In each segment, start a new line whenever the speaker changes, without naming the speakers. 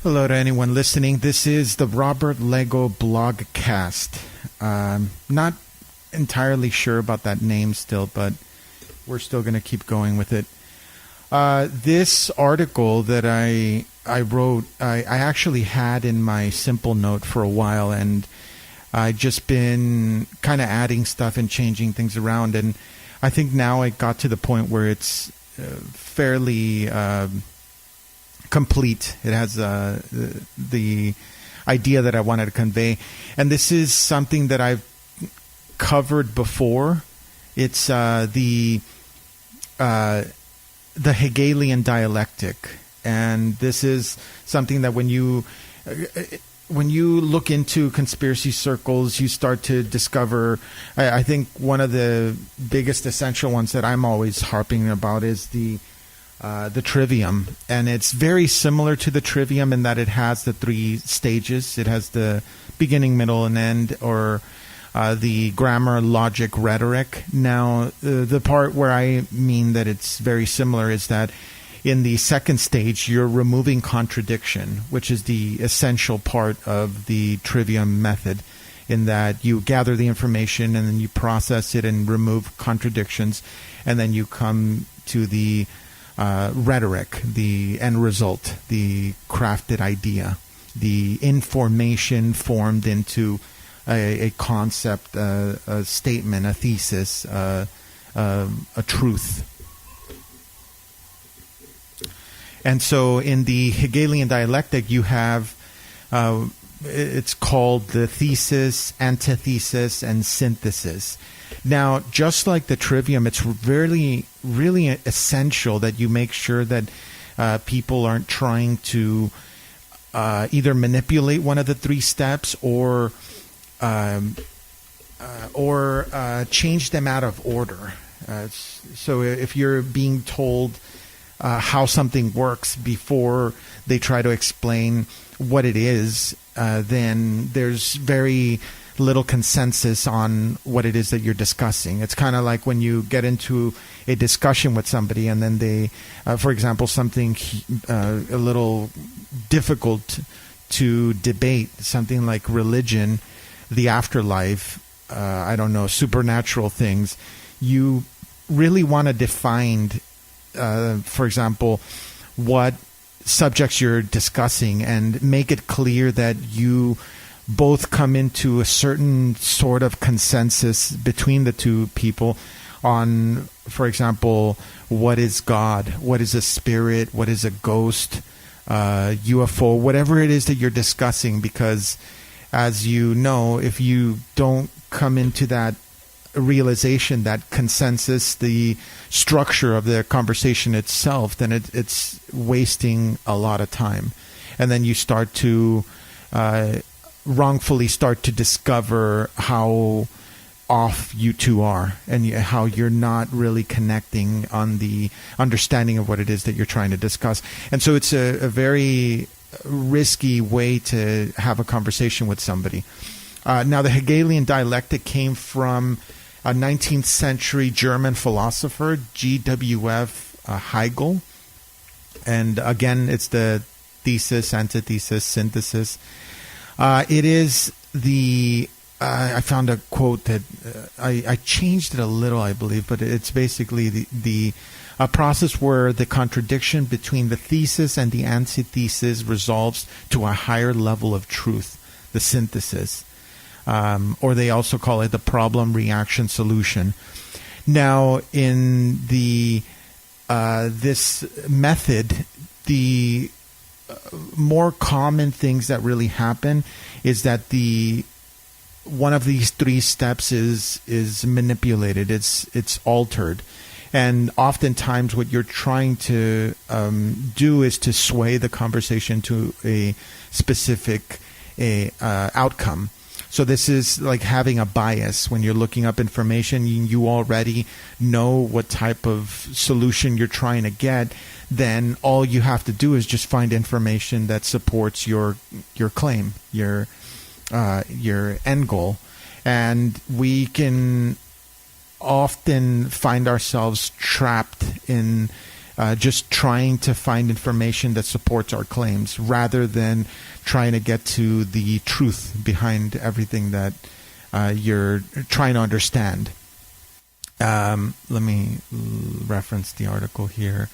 Hello to anyone listening. This is the Robert Lego Blogcast. Not entirely sure about that name still, but we're still going to keep going with it. This article that I wrote, I actually had in my simple note for a while, and I've just been kind of adding stuff and changing things around, and I think now it got to the point where it's fairly complete. It has the idea that I wanted to convey, and this is something that I've covered before. It's the Hegelian Dialectic, and this is something that when you look into conspiracy circles, you start to discover. I think one of the biggest essential ones that I'm always harping about is the trivium, and it's very similar to the trivium in that it has the three stages. It has the beginning, middle, and end, or the grammar, logic, rhetoric. Now, the part where I mean that it's very similar is that in the second stage, you're removing contradiction, which is the essential part of the trivium method, in that you gather the information and then you process it and remove contradictions, and then you come to the rhetoric, the end result, the crafted idea, the information formed into a concept, a statement, a thesis, a truth. And so in the Hegelian dialectic, you have, it's called the thesis, antithesis, and synthesis. Now, just like the trivium, it's really, really essential that you make sure that people aren't trying to either manipulate one of the three steps or change them out of order. So if you're being told how something works before they try to explain what it is, then there's very little consensus on what it is that you're discussing. It's kind of like when you get into a discussion with somebody and then they, for example, something a little difficult to debate, something like religion, the afterlife, I don't know, supernatural things. You really want to define, for example, what subjects you're discussing and make it clear that you both come into a certain sort of consensus between the two people on, for example, what is God, what is a spirit, what is a ghost, UFO, whatever it is that you're discussing, because as you know, if you don't come into that realization, that consensus, the structure of the conversation itself, then it's wasting a lot of time. And then you start to wrongfully start to discover how off you two are and how you're not really connecting on the understanding of what it is that you're trying to discuss. And so it's a very risky way to have a conversation with somebody. Now, the Hegelian dialectic came from a 19th century German philosopher, G.W.F. Hegel. And again, it's the thesis, antithesis, synthesis. It is the, I found a quote that I changed it a little, I believe, but it's basically the process where the contradiction between the thesis and the antithesis resolves to a higher level of truth, the synthesis. Or they also call it the problem, reaction, solution. Now, in the this method, the more common things that really happen is that one of these three steps is manipulated. It's altered, and oftentimes what you're trying to do is to sway the conversation to a specific outcome. So this is like having a bias. When you're looking up information, you already know what type of solution you're trying to get. Then all you have to do is just find information that supports your claim, your end goal. And we can often find ourselves trapped in just trying to find information that supports our claims rather than trying to get to the truth behind everything that you're trying to understand. Let me reference the article here.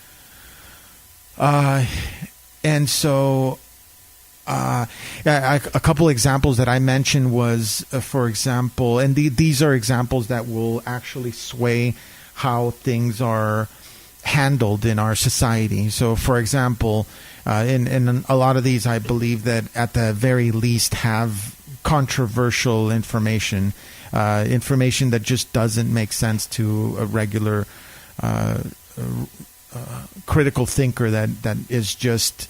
And so a couple examples that I mentioned was, for example, and these are examples that will actually sway how things are handled in our society. So, for example, in a lot of these, I believe that at the very least have controversial information, information that just doesn't make sense to a regular critical thinker that is just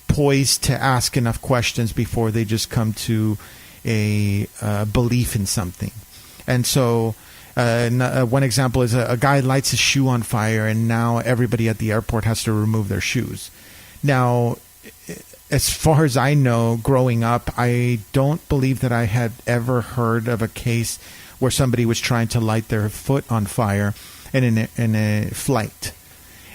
poised to ask enough questions before they just come to a belief in something. And so one example is a guy lights his shoe on fire, and now everybody at the airport has to remove their shoes. Now, as far as I know, growing up, I don't believe that I had ever heard of a case where somebody was trying to light their foot on fire in a flight.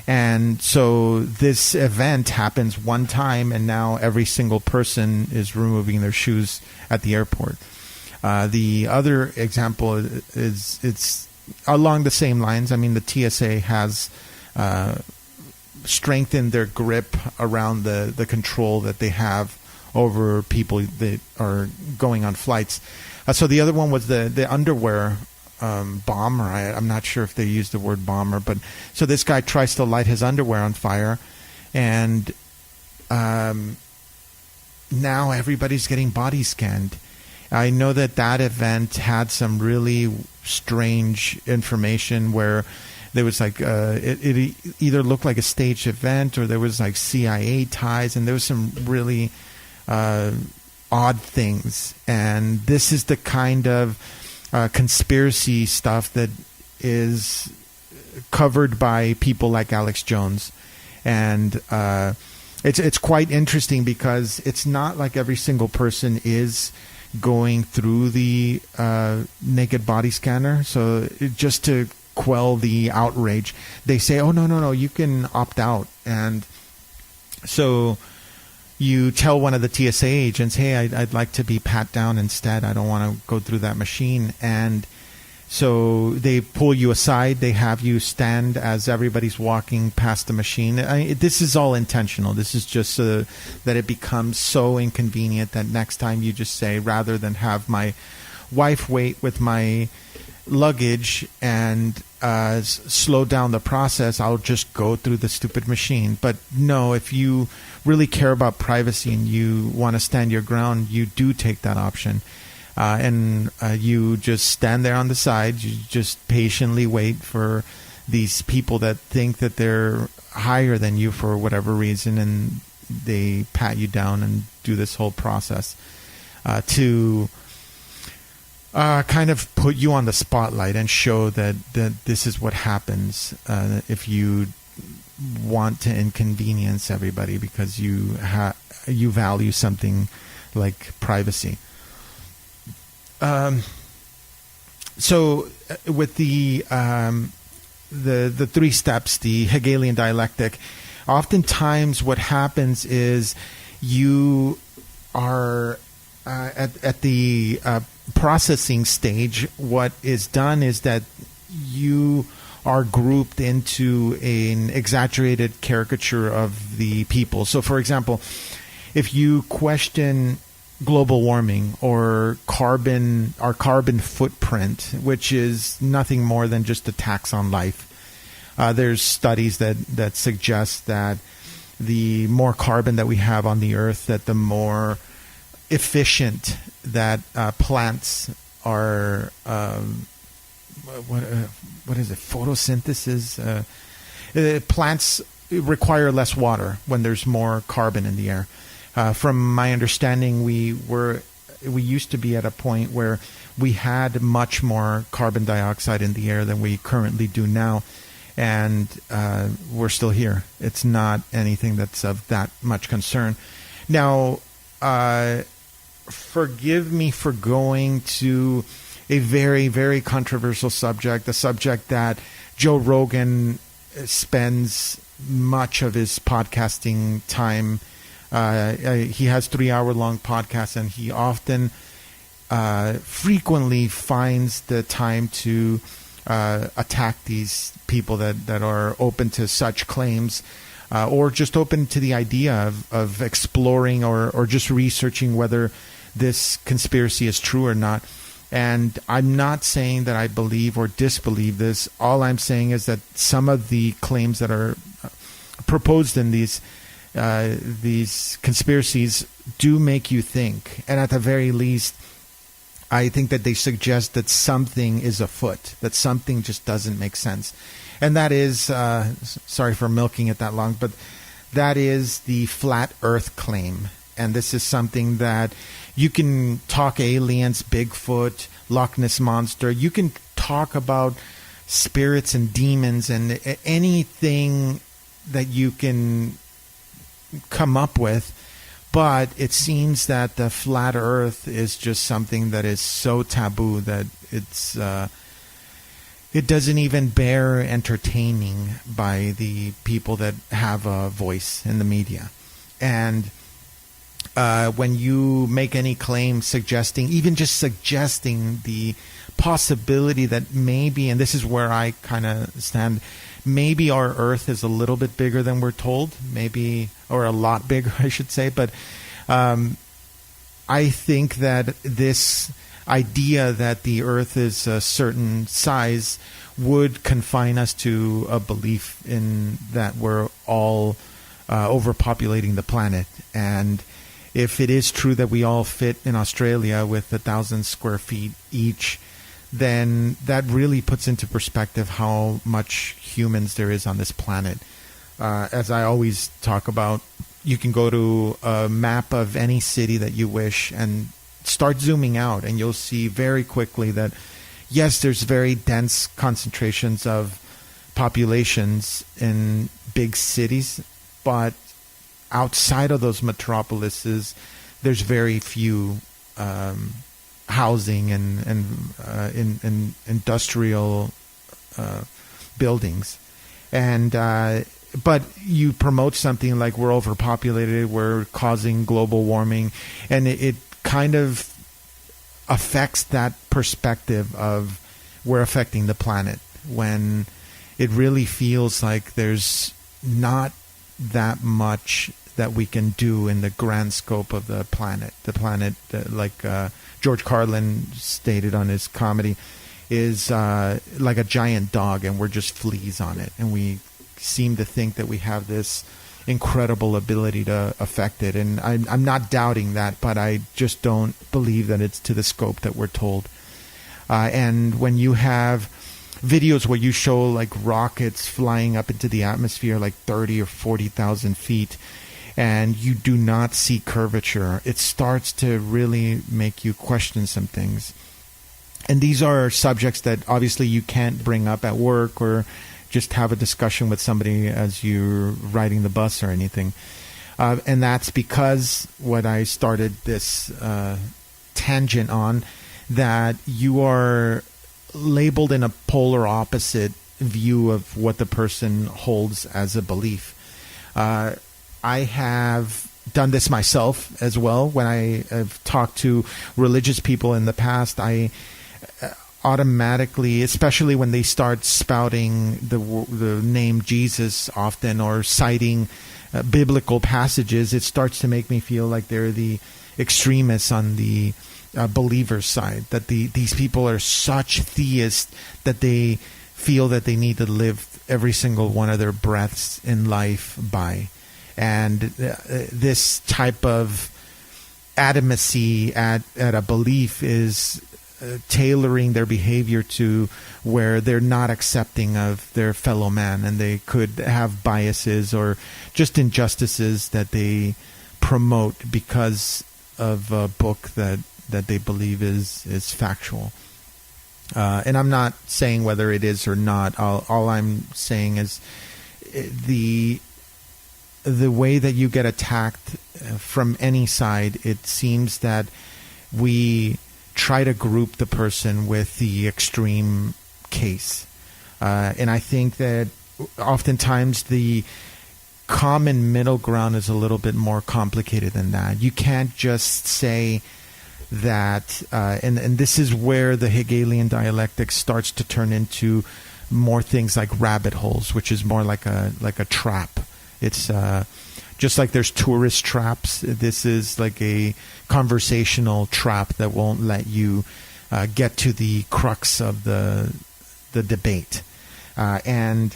And so this event happens one time, and now every single person is removing their shoes at the airport. The other example is it's along the same lines. I mean, the TSA has strengthened their grip around the control that they have over people that are going on flights. So the other one was the underwear bomber. I'm not sure if they used the word bomber, but so this guy tries to light his underwear on fire, and now everybody's getting body scanned. I know that event had some really strange information where there was like it either looked like a staged event, or there was like CIA ties, and there was some really odd things. And this is the kind of conspiracy stuff that is covered by people like Alex Jones. And it's quite interesting because it's not like every single person is going through the naked body scanner. So just to quell the outrage, they say, oh, no, you can opt out. And so you tell one of the TSA agents, hey, I'd like to be pat down instead. I don't want to go through that machine. And so they pull you aside. They have you stand as everybody's walking past the machine. This is all intentional. This is just so that it becomes so inconvenient that next time you just say, rather than have my wife wait with my luggage and slow down the process, I'll just go through the stupid machine. But no, if you really care about privacy and you want to stand your ground, you do take that option. And you just stand there on the side. You just patiently wait for these people that think that they're higher than you for whatever reason, and they pat you down and do this whole process to kind of put you on the spotlight and show that this is what happens if you want to inconvenience everybody because you value something like privacy. So with the three steps, the Hegelian dialectic, oftentimes what happens is you are at the processing stage. What is done is that you are grouped into an exaggerated caricature of the people. So, for example, if you question global warming or our carbon footprint, which is nothing more than just a tax on life, there's studies that suggest that the more carbon that we have on the earth, that the more efficient that plants are what is it, photosynthesis, plants require less water when there's more carbon in the air. From my understanding, we used to be at a point where we had much more carbon dioxide in the air than we currently do now, and we're still here. It's not anything that's of that much concern. Now, forgive me for going to a very, very controversial subject, a subject that Joe Rogan spends much of his podcasting time. He has 3-hour-long podcasts, and he often frequently finds the time to attack these people that are open to such claims, or just open to the idea of exploring or just researching whether this conspiracy is true or not. And I'm not saying that I believe or disbelieve this. All I'm saying is that some of the claims that are proposed in these conspiracies do make you think. And at the very least, I think that they suggest that something is afoot, that something just doesn't make sense. And that is, sorry for milking it that long, but that is the flat earth claim. And this is something that you can talk aliens, Bigfoot, Loch Ness Monster. You can talk about spirits and demons and anything that you can come up with. But it seems that the flat earth is just something that is so taboo that it doesn't even bear entertaining by the people that have a voice in the media. And when you make any claim suggesting, even just suggesting the possibility that maybe, and this is where I kind of stand, maybe our Earth is a little bit bigger than we're told, maybe, or a lot bigger, I should say. But I think that this idea that the Earth is a certain size would confine us to a belief in that we're all overpopulating the planet. And if it is true that we all fit in Australia with 1,000 square feet each, then that really puts into perspective how much humans there is on this planet. As I always talk about, you can go to a map of any city that you wish and start zooming out, and you'll see very quickly that, yes, there's very dense concentrations of populations in big cities, but outside of those metropolises, there's very few housing and industrial buildings. And but you promote something like we're overpopulated, we're causing global warming, and it kind of affects that perspective of we're affecting the planet, when it really feels like there's not that much that we can do in the grand scope of the planet. The planet, like George Carlin stated on his comedy, is like a giant dog, and we're just fleas on it. And we seem to think that we have this incredible ability to affect it. And I'm not doubting that, but I just don't believe that it's to the scope that we're told. And when you have videos where you show like rockets flying up into the atmosphere like 30 or 40,000 feet, and you do not see curvature, it starts to really make you question some things. And these are subjects that obviously you can't bring up at work or just have a discussion with somebody as you're riding the bus or anything. And that's because what I started this tangent on, that you are labeled in a polar opposite view of what the person holds as a belief. I have done this myself as well. When I have talked to religious people in the past, I automatically, especially when they start spouting the name Jesus often or citing biblical passages, it starts to make me feel like they're the extremists on the believer's side, that these people are such theists that they feel that they need to live every single one of their breaths in life by. And this type of adamancy at a belief is tailoring their behavior to where they're not accepting of their fellow man, and they could have biases or just injustices that they promote because of a book that they believe is factual. And I'm not saying whether it is or not. All I'm saying is the way that you get attacked from any side, it seems that we try to group the person with the extreme case. And I think that oftentimes the common middle ground is a little bit more complicated than that. You can't just say that, and this is where the Hegelian dialectic starts to turn into more things like rabbit holes, which is more like a trap. It's just like there's tourist traps. This is like a conversational trap that won't let you get to the crux of the debate. And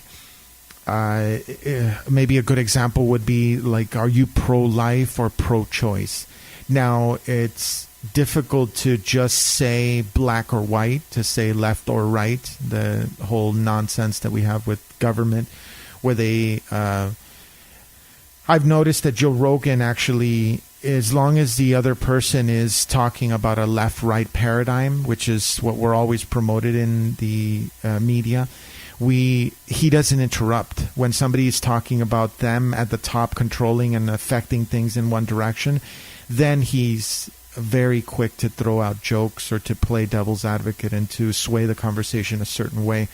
maybe a good example would be like, are you pro-life or pro-choice? Now, it's difficult to just say black or white, to say left or right, the whole nonsense that we have with government, where they... I've noticed that Joe Rogan actually, as long as the other person is talking about a left-right paradigm, which is what we're always promoted in the media, he doesn't interrupt. When somebody is talking about them at the top controlling and affecting things in one direction, then he's very quick to throw out jokes or to play devil's advocate and to sway the conversation a certain way.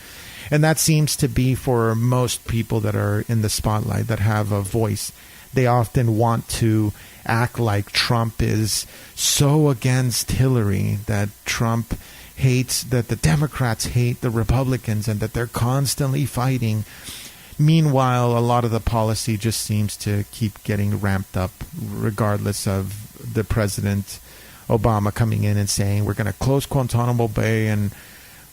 And that seems to be for most people that are in the spotlight, that have a voice. They often want to act like Trump is so against Hillary, that Trump hates, that the Democrats hate the Republicans, and that they're constantly fighting. Meanwhile, a lot of the policy just seems to keep getting ramped up, regardless of the President Obama coming in and saying, we're going to close Guantanamo Bay and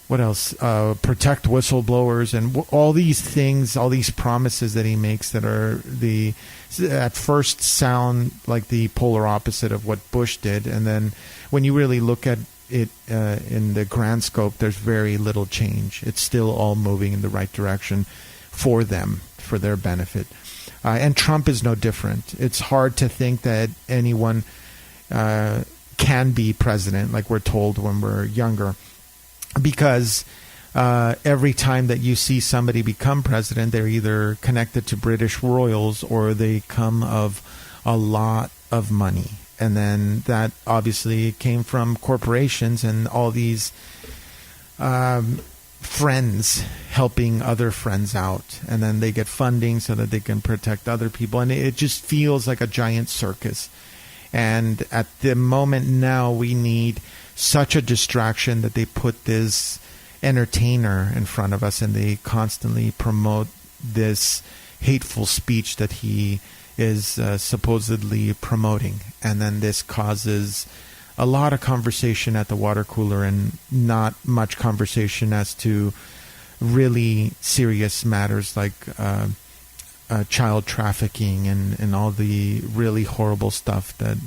what else? Protect whistleblowers and all these things, all these promises that he makes that are at first sound like the polar opposite of what Bush did. And then when you really look at it in the grand scope, there's very little change. It's still all moving in the right direction for them, for their benefit. And Trump is no different. It's hard to think that anyone can be president, like we're told when we're younger, because every time that you see somebody become president, they're either connected to British royals or they come of a lot of money. And then that obviously came from corporations and all these friends helping other friends out. And then they get funding so that they can protect other people. And it just feels like a giant circus. And at the moment now, we need such a distraction that they put this entertainer in front of us and they constantly promote this hateful speech that he is supposedly promoting. And then this causes a lot of conversation at the water cooler and not much conversation as to really serious matters like child trafficking and all the really horrible stuff that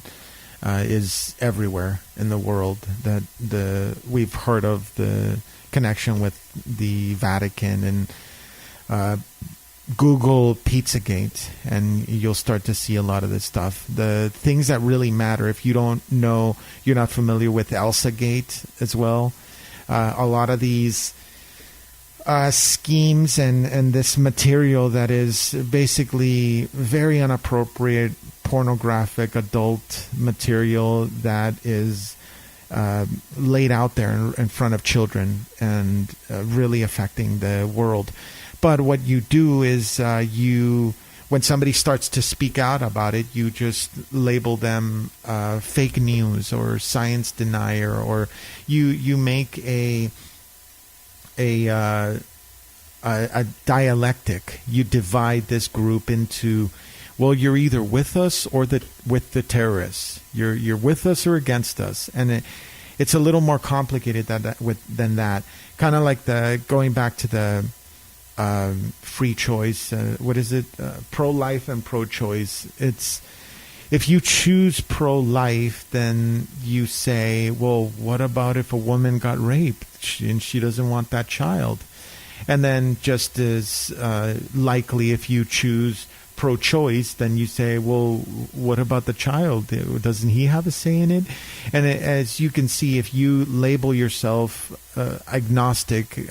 is everywhere in the world, that we've heard of the connection with the Vatican, and Google Pizzagate and you'll start to see a lot of this stuff. The things that really matter, if you don't know, you're not familiar with ElsaGate as well, a lot of these schemes and this material that is basically very inappropriate, pornographic, adult material that is laid out there in front of children and really affecting the world. But what you do is when somebody starts to speak out about it, you just label them fake news or science denier, or you make a dialectic. You divide this group into, well, you're either with us or with the terrorists. You're with us or against us, and it's a little more complicated than that. Kind of like going back to the free choice. What is it? Pro-life and pro-choice. It's, if you choose pro-life, then you say, well, what about if a woman got raped and she doesn't want that child? And then just as likely, if you choose pro-choice, then you say, well, what about the child? Doesn't he have a say in it? And as you can see, if you label yourself agnostic,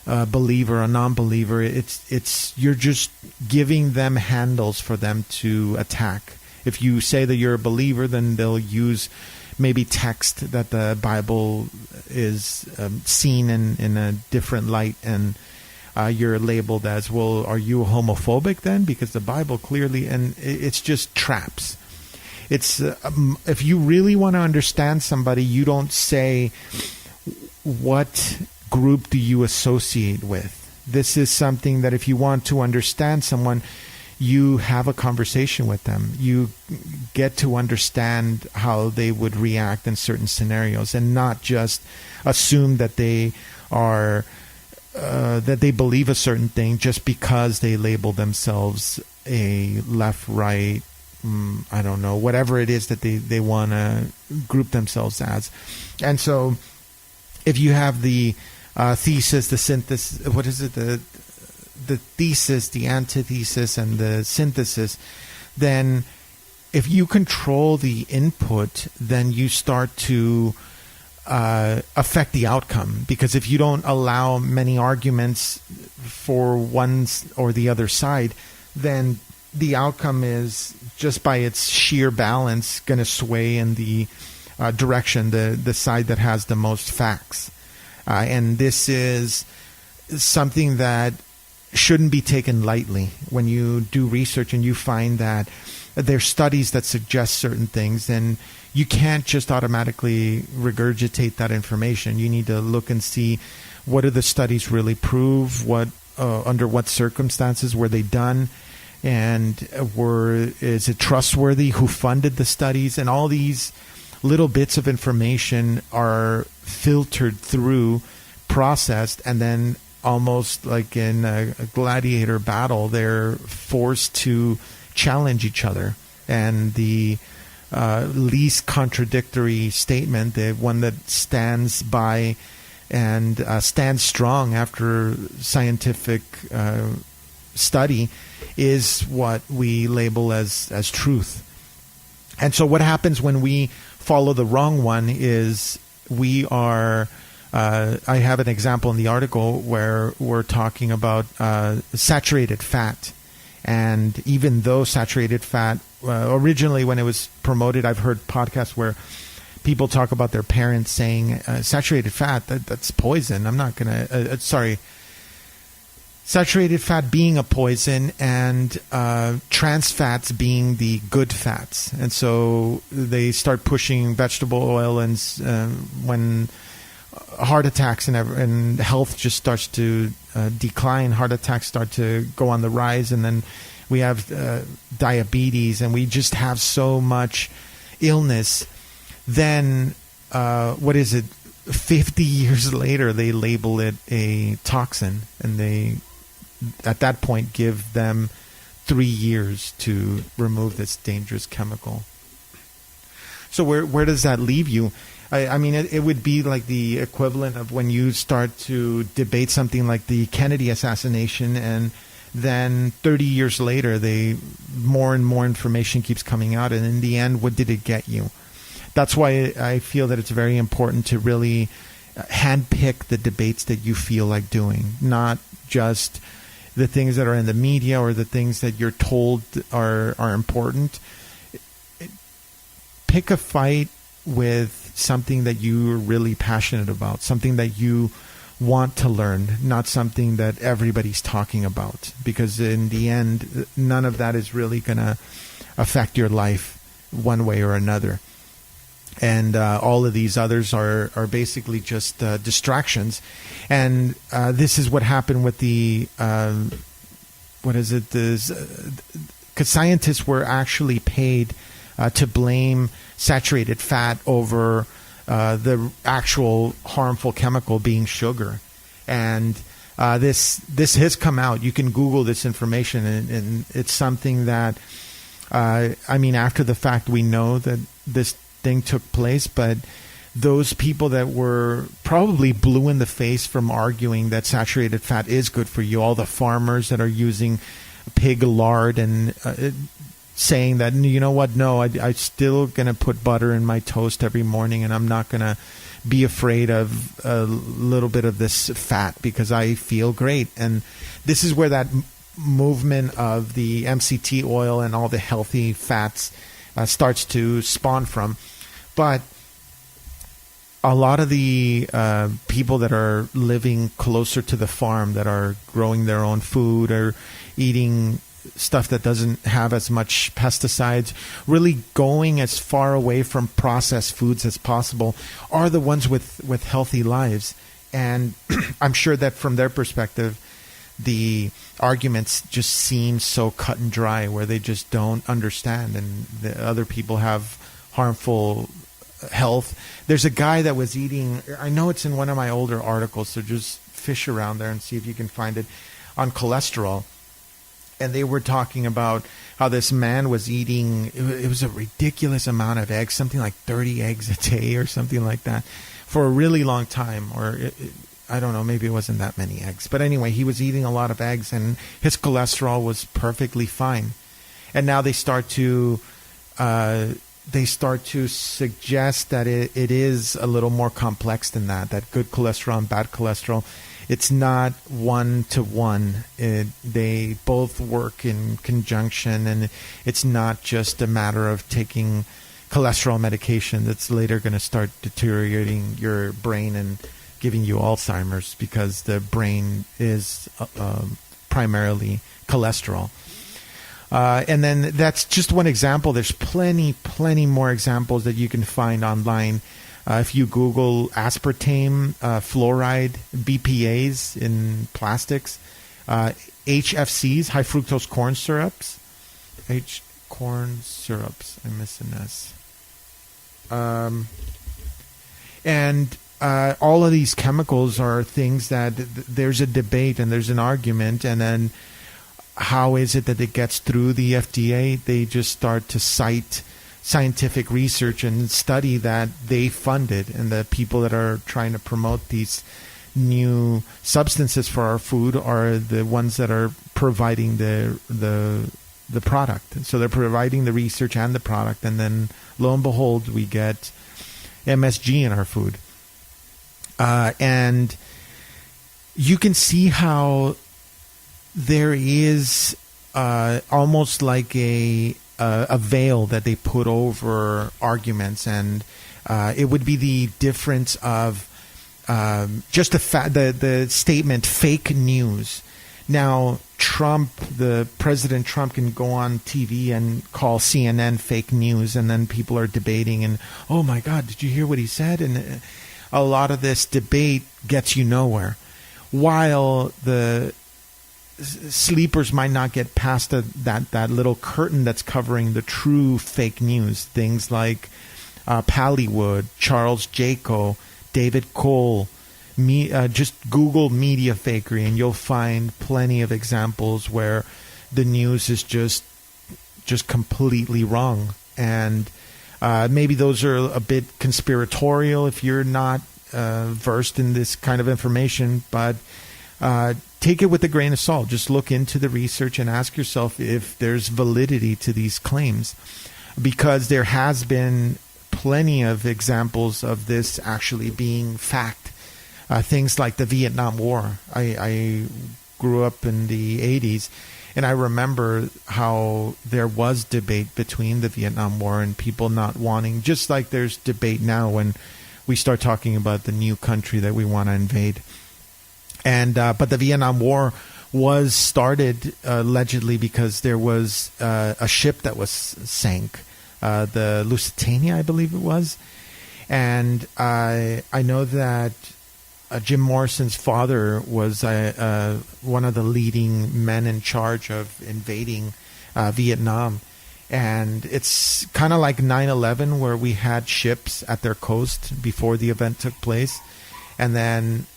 believer, a non-believer, it's you're just giving them handles for them to attack. If you say that you're a believer, then they'll use maybe text that the Bible is seen in a different light, and you're labeled as, well, are you homophobic then? Because the Bible clearly, and it's just traps. It's if you really want to understand somebody, you don't say, what group do you associate with? This is something that if you want to understand someone, you have a conversation with them. You get to understand how they would react in certain scenarios, and not just assume that they are that they believe a certain thing just because they label themselves a left, right, I don't know, whatever it is that they want to group themselves as. And so if you have the thesis, the synthesis, what is it, the thesis, the antithesis, and the synthesis, then if you control the input, then you start to affect the outcome. Because if you don't allow many arguments for one or the other side, then the outcome is, just by its sheer balance, going to sway in the direction, the side that has the most facts. And this is something that shouldn't be taken lightly. When you do research and you find that there's studies that suggest certain things, then you can't just automatically regurgitate that information. You need to look and see, what do the studies really prove? What under what circumstances were they done? And is it trustworthy? Who funded the studies? And all these little bits of information are filtered through, processed, and then almost like in a gladiator battle, they're forced to challenge each other. And the least contradictory statement, the one that stands by and stands strong after scientific study, is what we label as truth. And so what happens when we follow the wrong one is we are... I have an example in the article where we're talking about saturated fat. And even though saturated fat, originally when it was promoted, I've heard podcasts where people talk about their parents saying, saturated fat, that's poison. I'm not going to... Saturated fat being a poison, and trans fats being the good fats. And so they start pushing vegetable oil, and when heart attacks and health just starts to decline, heart attacks start to go on the rise, and then we have diabetes, and we just have so much illness. Then, 50 years later, they label it a toxin, and they, at that point, give them 3 years to remove this dangerous chemical. So where does that leave you? I mean, it would be like the equivalent of when you start to debate something like the Kennedy assassination, and then 30 years later, more and more information keeps coming out, and in the end, what did it get you? That's why I feel that it's very important to really handpick the debates that you feel like doing, not just the things that are in the media or the things that you're told are important. Pick a fight with something that you're really passionate about, something that you want to learn, not something that everybody's talking about, because in the end, none of that is really going to affect your life one way or another. And all of these others are basically just distractions. And this is what happened with the, because scientists were actually paid to blame saturated fat over the actual harmful chemical being sugar. And this has come out. You can Google this information, and it's something that, after the fact, we know that this thing took place, but those people that were probably blue in the face from arguing that saturated fat is good for you, all the farmers that are using pig lard and saying that, you know what, no, I'm still going to put butter in my toast every morning, and I'm not going to be afraid of a little bit of this fat because I feel great. And this is where that movement of the MCT oil and all the healthy fats starts to spawn from. But a lot of the people that are living closer to the farm, that are growing their own food or eating stuff that doesn't have as much pesticides, really going as far away from processed foods as possible, are the ones with healthy lives. And I'm sure that from their perspective, the arguments just seem so cut and dry, where they just don't understand, and the other people have harmful health. There's a guy that was eating, I know it's in one of my older articles, so just fish around there and see if you can find it, on cholesterol. And they were talking about how this man was eating, it was a ridiculous amount of eggs, something like 30 eggs a day or something like that, for a really long time. Or I don't know, maybe it wasn't that many eggs. But anyway, he was eating a lot of eggs and his cholesterol was perfectly fine. And now they start to suggest that it is a little more complex than that good cholesterol and bad cholesterol, it's not one-to-one. They both work in conjunction, and it's not just a matter of taking cholesterol medication that's later going to start deteriorating your brain and giving you Alzheimer's, because the brain is primarily cholesterol. And then that's just one example. There's plenty more examples that you can find online. If you Google aspartame, fluoride, BPAs in plastics, HFCs, high fructose corn syrups, corn syrups, I miss an S. And all of these chemicals are things that there's a debate and there's an argument, and then how is it that it gets through the FDA? They just start to cite scientific research and study that they funded, and the people that are trying to promote these new substances for our food are the ones that are providing the product. So they're providing the research and the product, and then lo and behold, we get MSG in our food. And you can see how there is almost like a veil that they put over arguments, and it would be the difference of just the statement fake news. Now, President Trump can go on TV and call CNN fake news, and then people are debating, and oh my God, did you hear what he said? And a lot of this debate gets you nowhere, while the sleepers might not get past that little curtain that's covering the true fake news. Things like Pallywood, Charles Jaco, David Cole. Just Google media fakery, and you'll find plenty of examples where the news is just completely wrong. And maybe those are a bit conspiratorial if you're not versed in this kind of information, but take it with a grain of salt. Just look into the research and ask yourself if there's validity to these claims, because there has been plenty of examples of this actually being fact. Things like the Vietnam War. I grew up in the 80s, and I remember how there was debate between the Vietnam War and people not wanting, just like there's debate now when we start talking about the new country that we want to invade. And but the Vietnam War was started allegedly because there was a ship that was sank, the Lusitania, I believe it was. And I know that Jim Morrison's father was one of the leading men in charge of invading Vietnam. And it's kind of like 9/11, where we had ships at their coast before the event took place. And then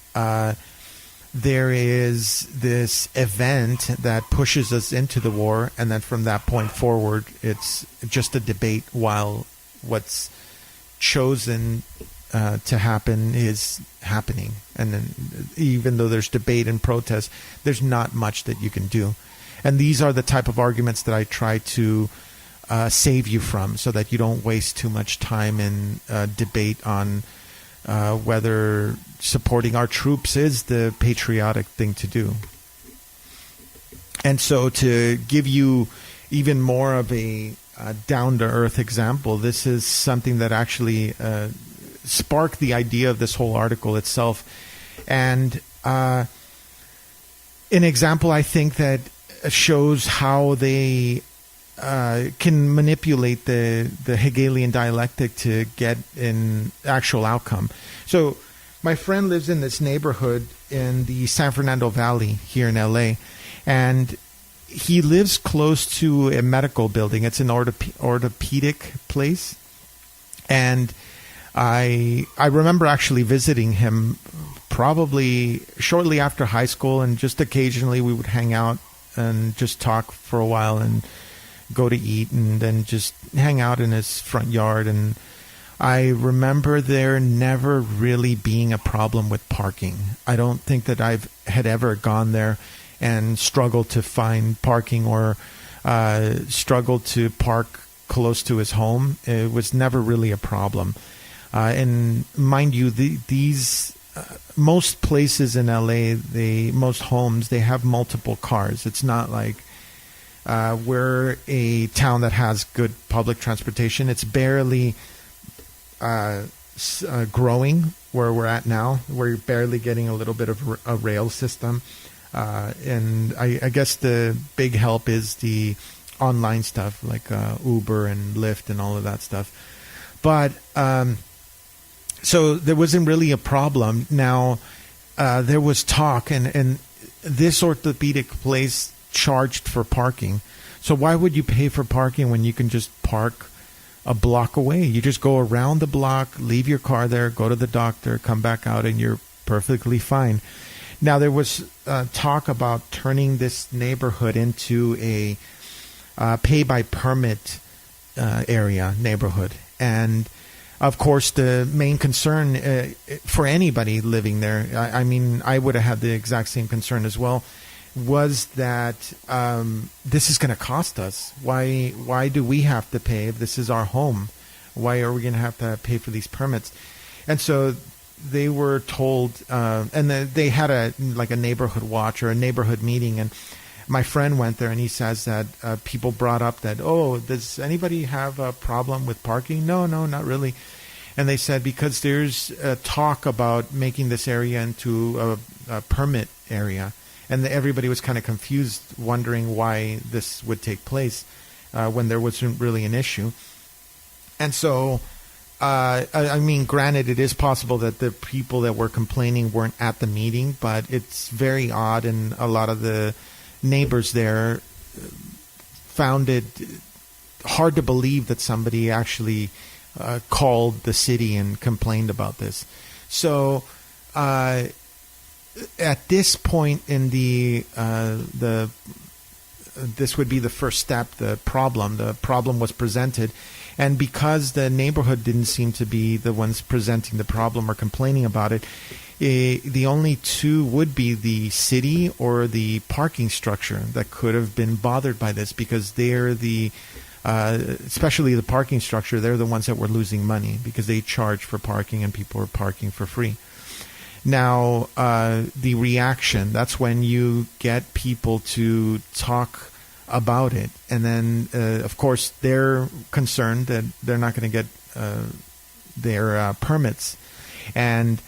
there is this event that pushes us into the war. And then from that point forward, it's just a debate, while what's chosen to happen is happening. And then even though there's debate and protest, there's not much that you can do. And these are the type of arguments that I try to save you from, so that you don't waste too much time in debate on whether supporting our troops is the patriotic thing to do. And so, to give you even more of a down-to-earth example, this is something that actually sparked the idea of this whole article itself. And an example, I think, that shows how they can manipulate the Hegelian dialectic to get an actual outcome. So my friend lives in this neighborhood in the San Fernando Valley here in LA, and he lives close to a medical building. It's an orthopedic place. And I remember actually visiting him probably shortly after high school, and just occasionally we would hang out and just talk for a while and go to eat and then just hang out in his front yard. And I remember there never really being a problem with parking. I don't think that I had ever gone there and struggled to find parking or struggled to park close to his home. It was never really a problem. And mind you, these most places in LA, most homes, they have multiple cars. It's not like we're a town that has good public transportation. It's barely growing where we're at now. We're barely getting a little bit of a rail system. And I guess the big help is the online stuff like Uber and Lyft and all of that stuff. But so there wasn't really a problem. Now, there was talk, and this orthopedic place charged for parking. So why would you pay for parking when you can just park a block away? You just go around the block, leave your car there, go to the doctor, come back out, and you're perfectly fine. Now, there was talk about turning this neighborhood into a pay-by-permit neighborhood. And, of course, the main concern for anybody living there, I mean, I would have had the exact same concern as well, was that this is going to cost us. Why do we have to pay if this is our home? Why are we going to have to pay for these permits? And so they were told, and they had a neighborhood watch or a neighborhood meeting, and my friend went there, and he says that people brought up that, oh, does anybody have a problem with parking? No, not really. And they said because there's talk about making this area into a permit area, and everybody was kind of confused, wondering why this would take place when there wasn't really an issue. And so, I mean, granted, it is possible that the people that were complaining weren't at the meeting, but it's very odd, and a lot of the neighbors there found it hard to believe that somebody actually called the city and complained about this. So at this point in this would be the first step. The problem was presented, and because the neighborhood didn't seem to be the ones presenting the problem or complaining about it, the only two would be the city or the parking structure that could have been bothered by this, because they're especially the parking structure, they're the ones that were losing money because they charge for parking and people were parking for free. Now, the reaction, that's when you get people to talk about it. And then, of course, they're concerned that they're not going to get their permits. And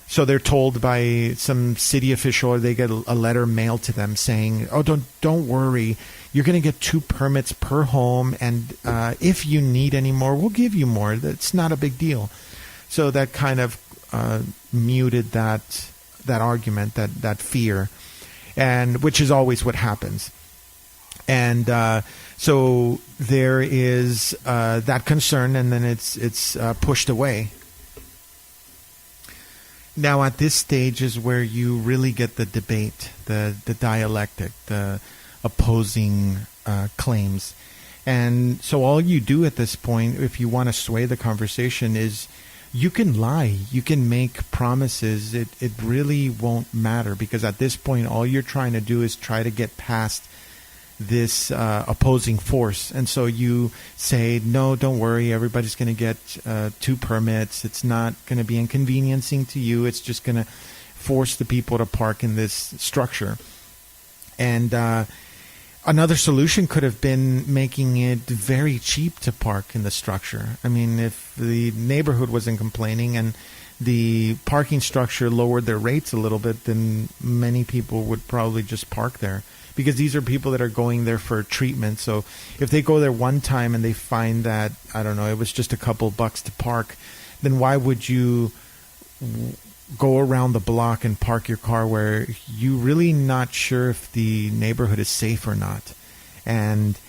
so they're told by some city official, or they get a letter mailed to them saying, oh, don't worry. You're going to get 2 permits per home. And if you need any more, we'll give you more. That's not a big deal. So that kind of muted that argument, that fear, and which is always what happens. And so there is that concern, and then it's pushed away. Now, at this stage is where you really get the debate, the dialectic, the opposing claims. And so all you do at this point, if you want to sway the conversation, is you can lie. You can make promises. It really won't matter, because at this point, all you're trying to do is try to get past this opposing force. And so you say, no, don't worry, everybody's going to get 2 permits. It's not going to be inconveniencing to you. It's just going to force the people to park in this structure. And Another solution could have been making it very cheap to park in the structure. I mean, if the neighborhood wasn't complaining and the parking structure lowered their rates a little bit, then many people would probably just park there, because these are people that are going there for treatment. So if they go there one time and they find that, I don't know, it was just a couple bucks to park, then why would you go around the block and park your car where you really not sure if the neighborhood is safe or not? And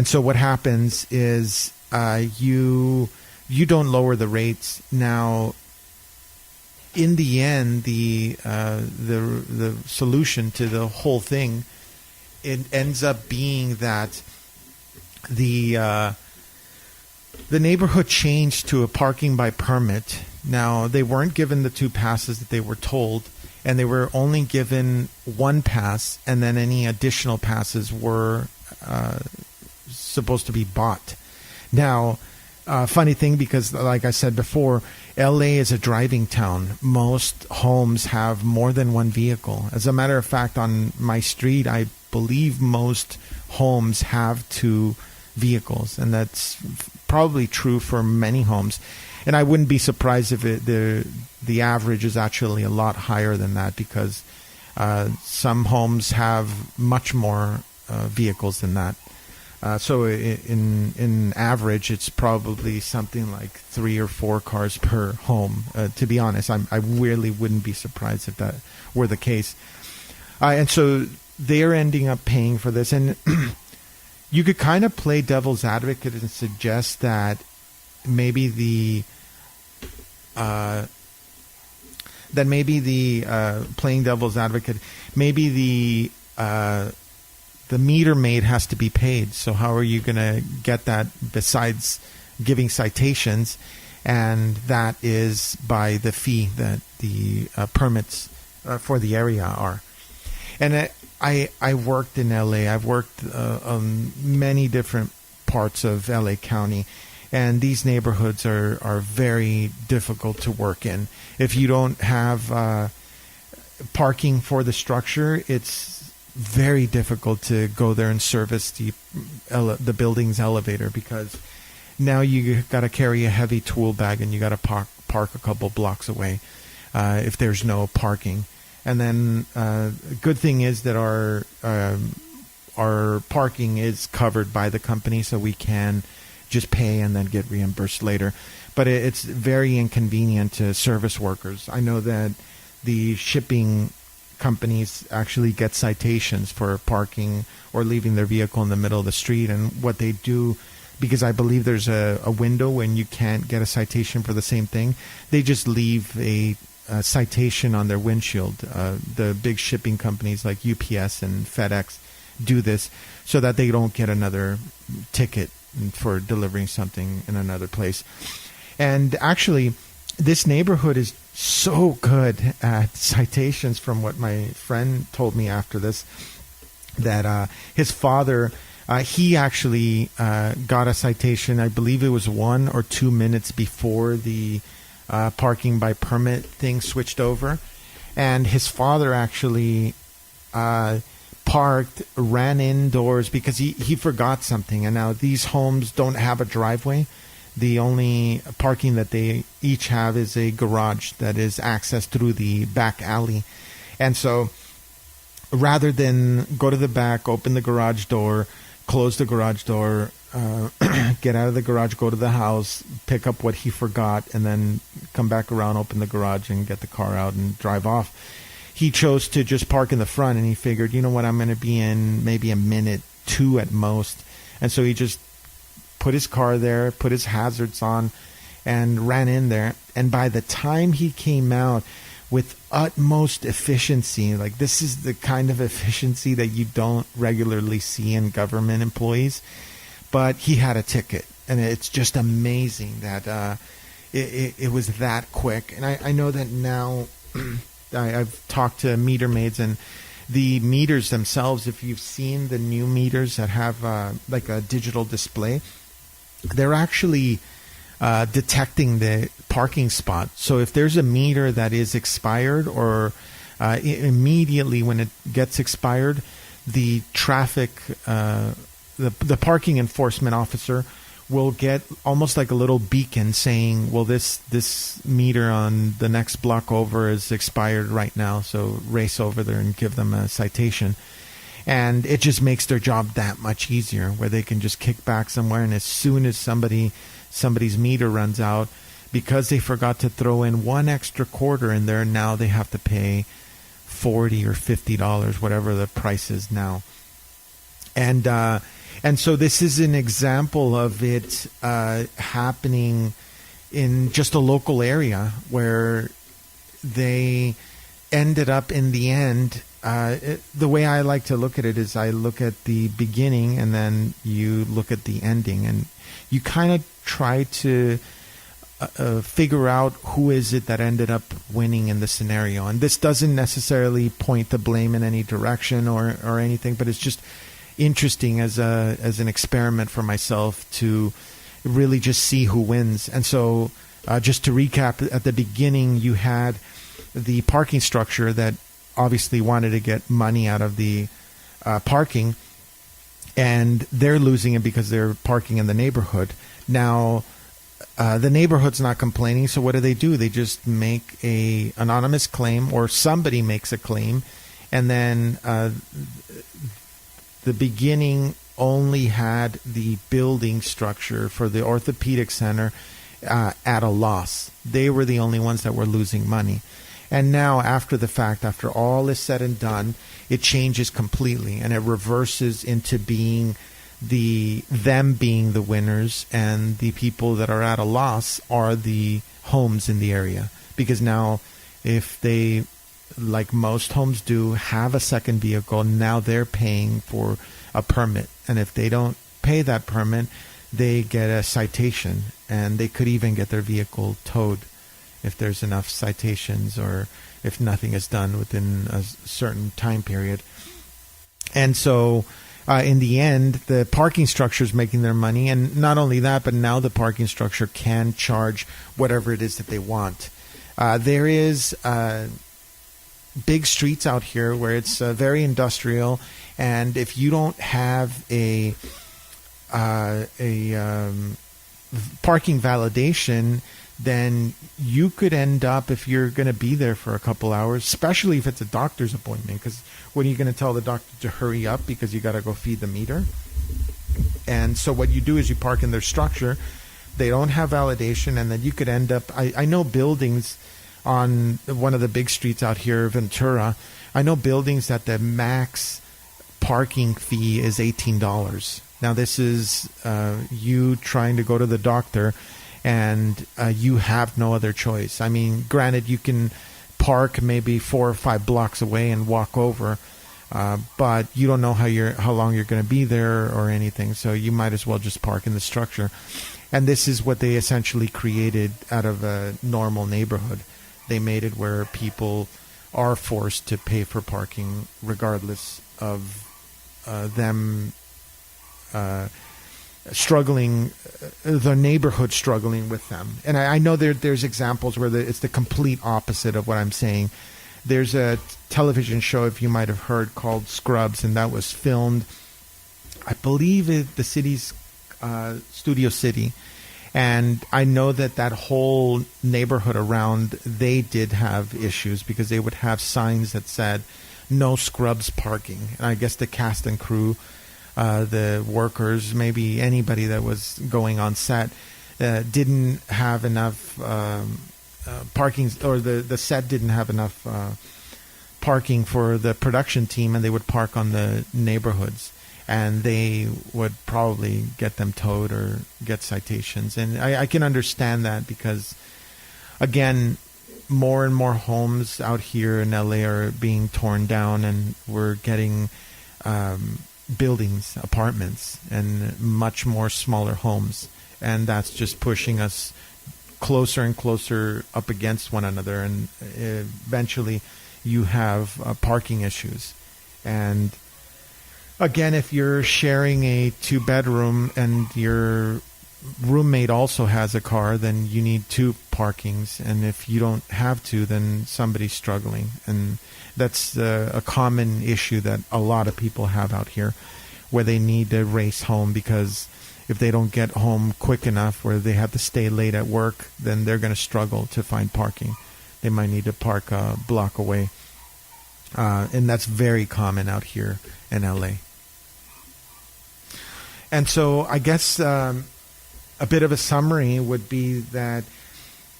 so what happens is you don't lower the rates. Now, in the end, the solution to the whole thing, it ends up being that the neighborhood changed to a parking by permit. Now, they weren't given the 2 passes that they were told, and they were only given 1 pass, and then any additional passes were supposed to be bought. Now, funny thing, because like I said before, LA is a driving town. Most homes have more than one vehicle. As a matter of fact, on my street, I believe most homes have 2 vehicles, and that's probably true for many homes. And I wouldn't be surprised if the average is actually a lot higher than that, because some homes have much more vehicles than that. So in average, it's probably something like 3 or 4 cars per home. To be honest, I really wouldn't be surprised if that were the case. And so they're ending up paying for this. And you could kind of play devil's advocate and suggest that maybe the playing devil's advocate, maybe the meter maid has to be paid. So how are you going to get that besides giving citations? And that is by the fee that the permits for the area are. And I worked in LA. I've worked on many different parts of LA County, and these neighborhoods are very difficult to work in. If you don't have parking for the structure, it's very difficult to go there and service the building's elevator, because now you got to carry a heavy tool bag and you got to park a couple blocks away if there's no parking. And then good thing is that our parking is covered by the company, so we can just pay and then get reimbursed later. But it's very inconvenient to service workers. I know that the shipping companies actually get citations for parking or leaving their vehicle in the middle of the street. And what they do, because I believe there's a window when you can't get a citation for the same thing, they just leave a citation on their windshield. The big shipping companies like UPS and FedEx do this so that they don't get another ticket for delivering something in another place. And actually, this neighborhood is so good at citations, from what my friend told me after this, that his father, he actually got a citation, I believe it was 1 or 2 minutes before the parking by permit thing switched over. And his father actually parked, ran indoors because he forgot something. And now these homes don't have a driveway. The only parking that they each have is a garage that is accessed through the back alley. And so rather than go to the back, open the garage door, close the garage door, get out of the garage, go to the house, pick up what he forgot, and then come back around, open the garage, and get the car out and drive off, he chose to just park in the front. And he figured, you know what, I'm going to be in maybe a minute, 2 at most. And so he just put his car there, put his hazards on, and ran in there. And by the time he came out, with utmost efficiency, like this is the kind of efficiency that you don't regularly see in government employees, but he had a ticket. And it's just amazing that it was that quick. And I know that now I've talked to meter maids, and the meters themselves, if you've seen the new meters that have like a digital display, they're actually detecting the parking spot. So if there's a meter that is expired, or immediately when it gets expired, the traffic, the parking enforcement officer will get almost like a little beacon saying, well, this meter on the next block over is expired right now, so race over there and give them a citation. And it just makes their job that much easier, where they can just kick back somewhere, and as soon as somebody's meter runs out, because they forgot to throw in one extra quarter in there, now they have to pay $40 or $50, whatever the price is now. And so this is an example of it happening in just a local area, where they ended up in the end. The way I like to look at it is I look at the beginning and then you look at the ending, and you kind of try to figure out who is it that ended up winning in the scenario. And this doesn't necessarily point the blame in any direction or anything, but it's just interesting as an experiment for myself to really just see who wins. And so just to recap, at the beginning you had the parking structure that obviously wanted to get money out of the parking, and they're losing it because they're parking in the neighborhood. Now the neighborhood's not complaining, so what do? They just make a anonymous claim, or somebody makes a claim, and then the beginning only had the building structure for the orthopedic center at a loss. They were the only ones that were losing money. And now, after the fact, after all is said and done, it changes completely, and it reverses into being them being the winners, and the people that are at a loss are the homes in the area. Because now, if they, like most homes do, have a second vehicle, now they're paying for a permit. And if they don't pay that permit, they get a citation, and they could even get their vehicle towed if there's enough citations, or if nothing is done within a certain time period. And so in the end, the parking structure is making their money. And not only that, but now the parking structure can charge whatever it is that they want. There is big streets out here where it's very industrial, and if you don't have a parking validation, then you could end up, if you're going to be there for a couple hours, especially if it's a doctor's appointment, because when are you going to tell the doctor to hurry up because you got to go feed the meter? And so what you do is you park in their structure. They don't have validation, and then you could end up, I know buildings on one of the big streets out here, Ventura, I know buildings that the max parking fee is $18. Now this is you trying to go to the doctor, and you have no other choice. I mean, granted, you can park maybe 4 or 5 blocks away and walk over, but you don't know how long you're going to be there or anything, so you might as well just park in the structure. And this is what they essentially created out of a normal neighborhood. They made it where people are forced to pay for parking regardless of them struggling, the neighborhood struggling with them. And I know there's examples where it's the complete opposite of what I'm saying. There's a television show, if you might have heard, called Scrubs, and that was filmed, I believe, at the city's Studio City. And I know that whole neighborhood around, they did have issues because they would have signs that said no scrubs parking. And I guess the cast and crew, the workers, maybe anybody that was going on set, didn't have enough parking, or the set didn't have enough parking for the production team, and they would park on the neighborhoods, and they would probably get them towed or get citations. And I can understand that because, again, more and more homes out here in LA are being torn down, and we're getting buildings, apartments, and much more smaller homes. And that's just pushing us closer and closer up against one another. And eventually you have parking issues. And again, if you're sharing a 2-bedroom and you're roommate also has a car, then you need two parkings. And if you don't have two, then somebody's struggling. And that's a common issue that a lot of people have out here, where they need to race home, because if they don't get home quick enough, where they have to stay late at work, then they're going to struggle to find parking. They might need to park a block away. And that's very common out here in LA. And so I guess a bit of a summary would be that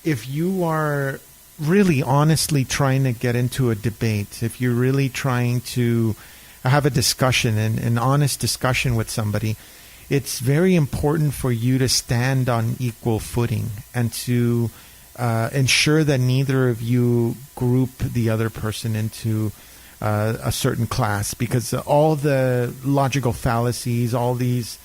if you are really honestly trying to get into a debate, if you're really trying to have a discussion, an honest discussion with somebody, it's very important for you to stand on equal footing and to ensure that neither of you group the other person into a certain class, because all the logical fallacies, all these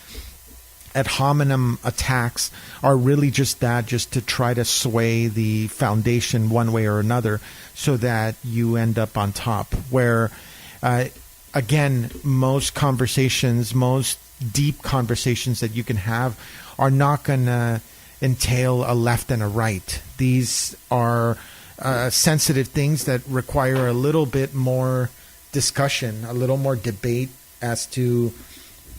ad hominem attacks are really just that, just to try to sway the foundation one way or another so that you end up on top. Where, again, most conversations, most deep conversations that you can have are not going to entail a left and a right. These are sensitive things that require a little bit more discussion, a little more debate as to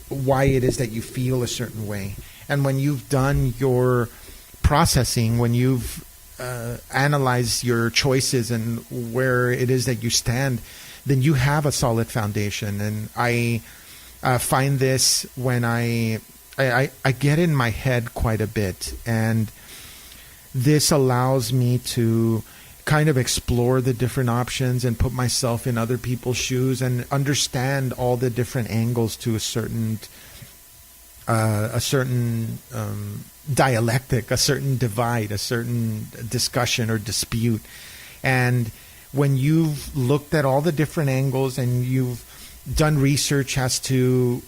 why it is that you feel a certain way. And when you've done your processing, when you've analyzed your choices and where it is that you stand, then you have a solid foundation. And I find this when I get in my head quite a bit, and this allows me to kind of explore the different options and put myself in other people's shoes and understand all the different angles to a certain dialectic, a certain divide, a certain discussion or dispute. And when you've looked at all the different angles and you've done research as to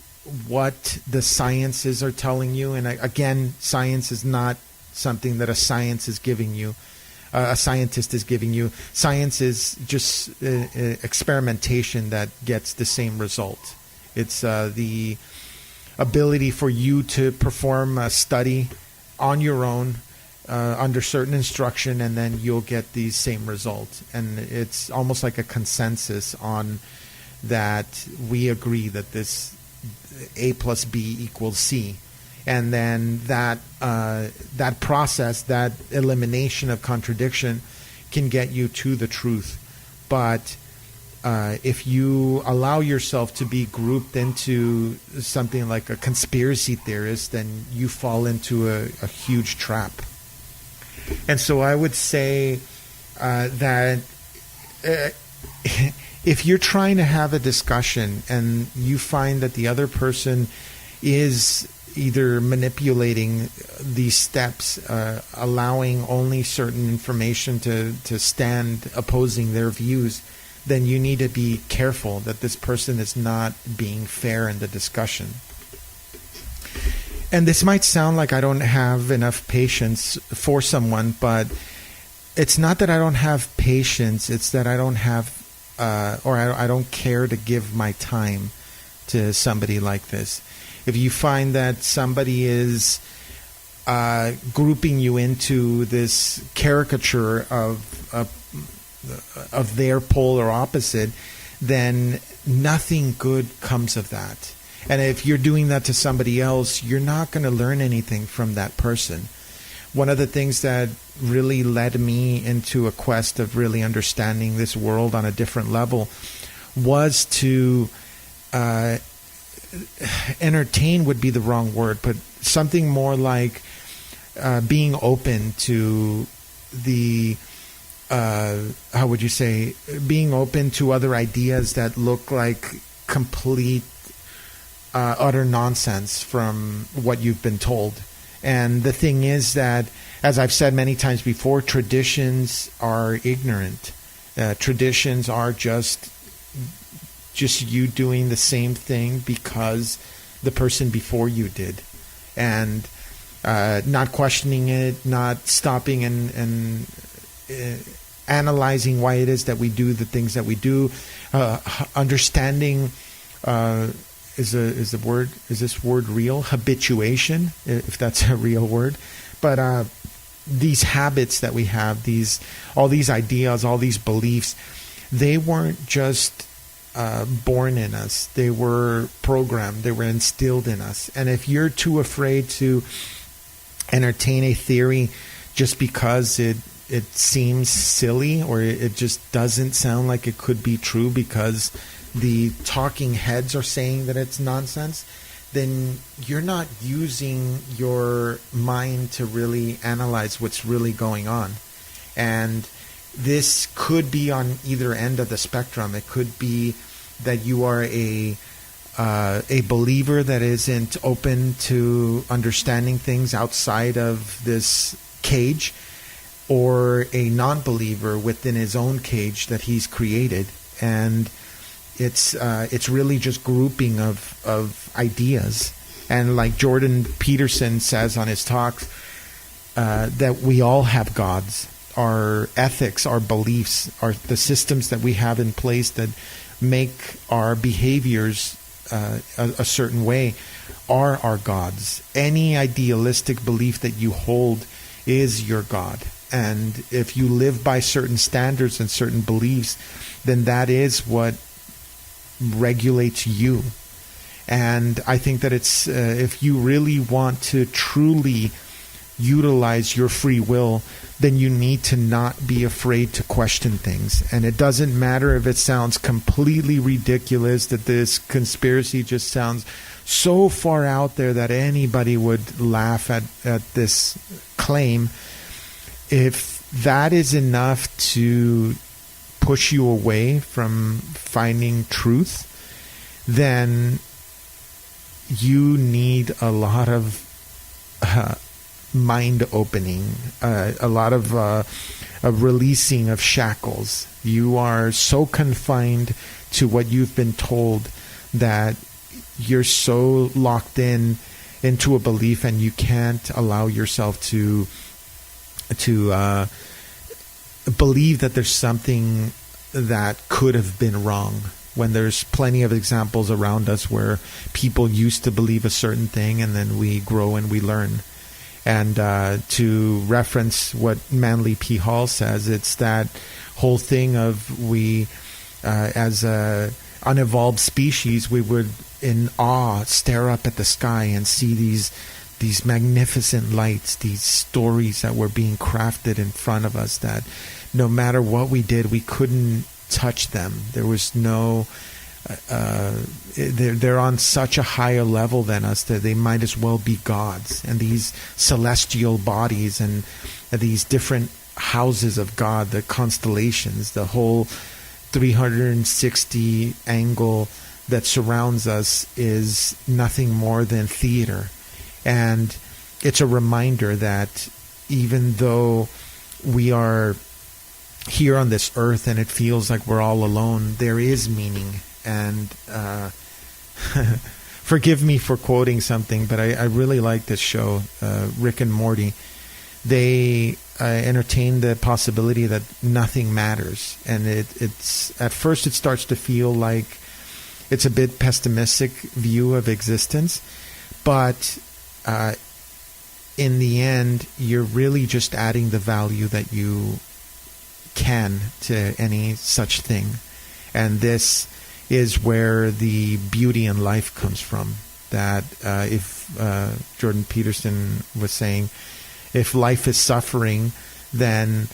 what the sciences are telling you, and again, science is not something that a scientist is giving you. Science is just experimentation that gets the same result. It's the ability for you to perform a study on your own under certain instruction, and then you'll get the same result. And it's almost like a consensus on that. We agree that this A plus B equals C. And then that process, that elimination of contradiction, can get you to the truth. But if you allow yourself to be grouped into something like a conspiracy theorist, then you fall into a huge trap. And so I would say that if you're trying to have a discussion and you find that the other person is either manipulating these steps, allowing only certain information to stand opposing their views, then you need to be careful that this person is not being fair in the discussion. And this might sound like I don't have enough patience for someone, but it's not that I don't have patience, it's that I don't have, or I don't care to give my time to somebody like this. If you find that somebody is grouping you into this caricature of their polar opposite, then nothing good comes of that. And if you're doing that to somebody else, you're not going to learn anything from that person. One of the things that really led me into a quest of really understanding this world on a different level was to entertain would be the wrong word, but something more like being open to the how would you say, being open to other ideas that look like complete utter nonsense from what you've been told. And the thing is that, as I've said many times before, traditions are ignorant. Traditions are just you doing the same thing because the person before you did, and not questioning it, not stopping and analyzing why it is that we do the things that we do, understanding is this word real? Habituation, if that's a real word. But these habits that we have, all these ideas, all these beliefs, they weren't just born in us. They were programmed. They were instilled in us. And if you're too afraid to entertain a theory just because it seems silly, or it just doesn't sound like it could be true because the talking heads are saying that it's nonsense, then you're not using your mind to really analyze what's really going on. And this could be on either end of the spectrum. It could be that you are a believer that isn't open to understanding things outside of this cage, or a non-believer within his own cage that he's created. And it's really just grouping of ideas. And like Jordan Peterson says on his talks, that we all have gods. Our ethics, our beliefs, the systems that we have in place that make our behaviors a certain way are our gods. Any idealistic belief that you hold is your God. And if you live by certain standards and certain beliefs, then that is what regulates you. And I think that it's if you really want to truly utilize your free will, then you need to not be afraid to question things. And it doesn't matter if it sounds completely ridiculous, that this conspiracy just sounds so far out there that anybody would laugh at this claim. If that is enough to push you away from finding truth, then you need a lot of mind opening, a lot of a releasing of shackles. You are so confined to what you've been told that you're so locked into a belief, and you can't allow yourself to believe that there's something that could have been wrong, when there's plenty of examples around us where people used to believe a certain thing, and then we grow and we learn. And to reference what Manly P. Hall says, it's that whole thing of we, as a unevolved species, we would in awe stare up at the sky and see these magnificent lights, these stories that were being crafted in front of us, that no matter what we did, we couldn't touch them. There was no... they're on such a higher level than us that they might as well be gods. And these celestial bodies and these different houses of God, the constellations, the whole 360 angle that surrounds us is nothing more than theater. And it's a reminder that even though we are here on this earth and it feels like we're all alone, there is meaning. And forgive me for quoting something, but I really like this show, Rick and Morty. They entertain the possibility that nothing matters, and it's at first it starts to feel like it's a bit pessimistic view of existence, but in the end, you're really just adding the value that you can to any such thing, and this is where the beauty in life comes from. That if Jordan Peterson was saying, if life is suffering, then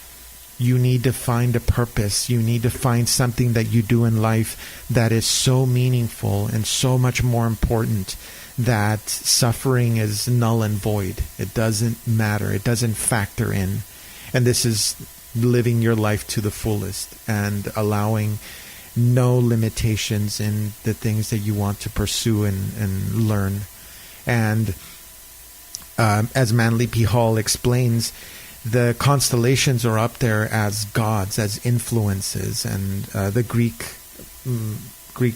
you need to find a purpose. You need to find something that you do in life that is so meaningful and so much more important that suffering is null and void. It doesn't matter. It doesn't factor in. And this is living your life to the fullest and allowing no limitations in the things that you want to pursue and learn. And as Manly P. Hall explains, the constellations are up there as gods, as influences, and the Greek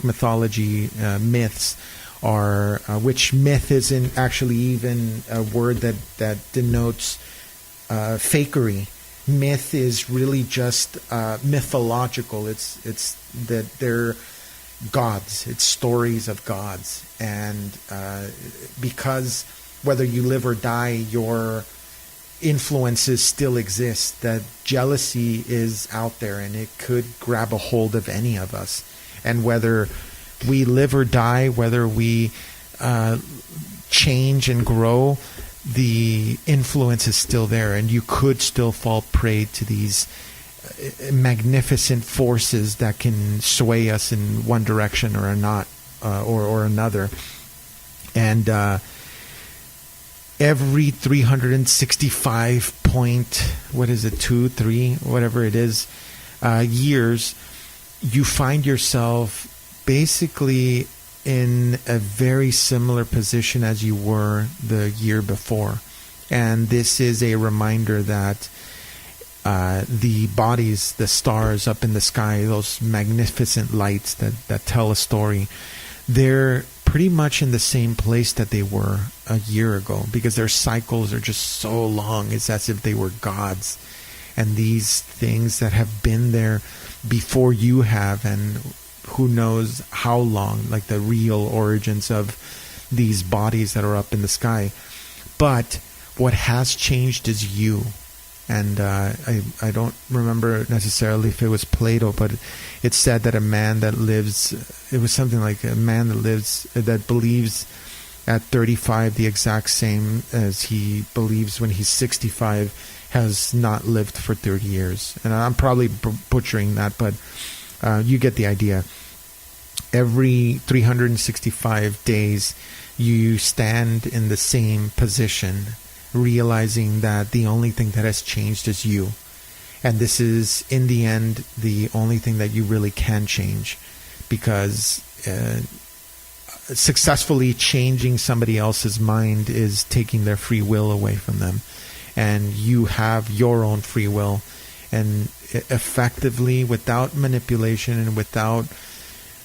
mythology myths are, which myth isn't actually even a word that denotes fakery. Myth is really just mythological. It's that they're gods. It's stories of gods. And because whether you live or die, your influences still exist, that jealousy is out there and it could grab a hold of any of us. And whether we live or die, whether we change and grow, the influence is still there, and you could still fall prey to these magnificent forces that can sway us in one direction or not, or another. And every 365 point, what is it, 2, 3, whatever it is, years, you find yourself basically in a very similar position as you were the year before. And this is a reminder that the bodies, the stars up in the sky, those magnificent lights that tell a story, they're pretty much in the same place that they were a year ago, because their cycles are just so long. It's as if they were gods. And these things that have been there before you have, and who knows how long, like the real origins of these bodies that are up in the sky. But what has changed is you. And I don't remember necessarily if it was Plato, but it said that a man that lives, it was something like a man that believes at 35 the exact same as he believes when he's 65 has not lived for 30 years. And I'm probably butchering that, but you get the idea. Every 365 days, you stand in the same position, realizing that the only thing that has changed is you. And this is, in the end, the only thing that you really can change, because successfully changing somebody else's mind is taking their free will away from them. And you have your own free will. And effectively, without manipulation and without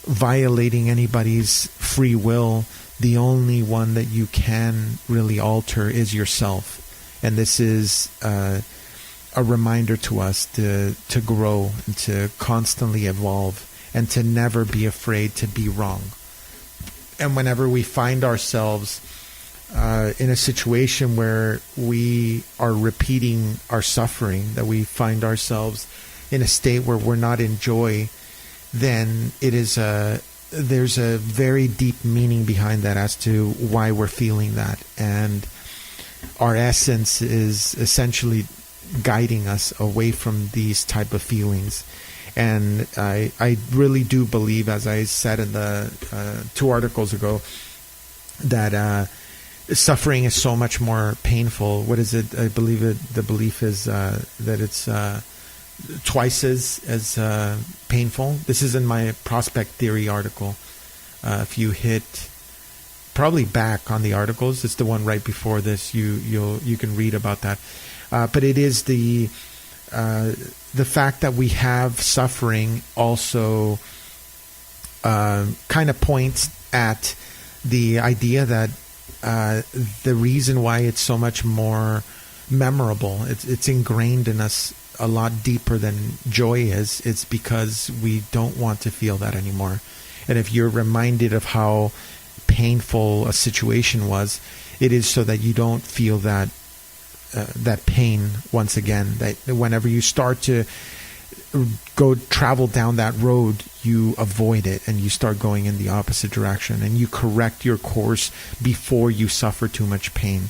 violating anybody's free will, the only one that you can really alter is yourself. And this is a reminder to us to grow and to constantly evolve and to never be afraid to be wrong. And whenever we find ourselves in a situation where we are repeating our suffering, that we find ourselves in a state where we're not in joy, then there's a very deep meaning behind that as to why we're feeling that. And our essence is essentially guiding us away from these type of feelings. And I really do believe, as I said in the 2 articles ago, that suffering is so much more painful. What is it? I believe the belief is that it's twice as painful. This is in my prospect theory article. If you hit probably back on the articles, it's the one right before this. You can read about that. But it is the fact that we have suffering also kind of points at the idea that the reason why it's so much more memorable, it's ingrained in us a lot deeper than joy is. It's because we don't want to feel that anymore. And if you're reminded of how painful a situation was, it is so that you don't feel that pain once again. That whenever you start to travel down that road, you avoid it and you start going in the opposite direction, and you correct your course before you suffer too much pain.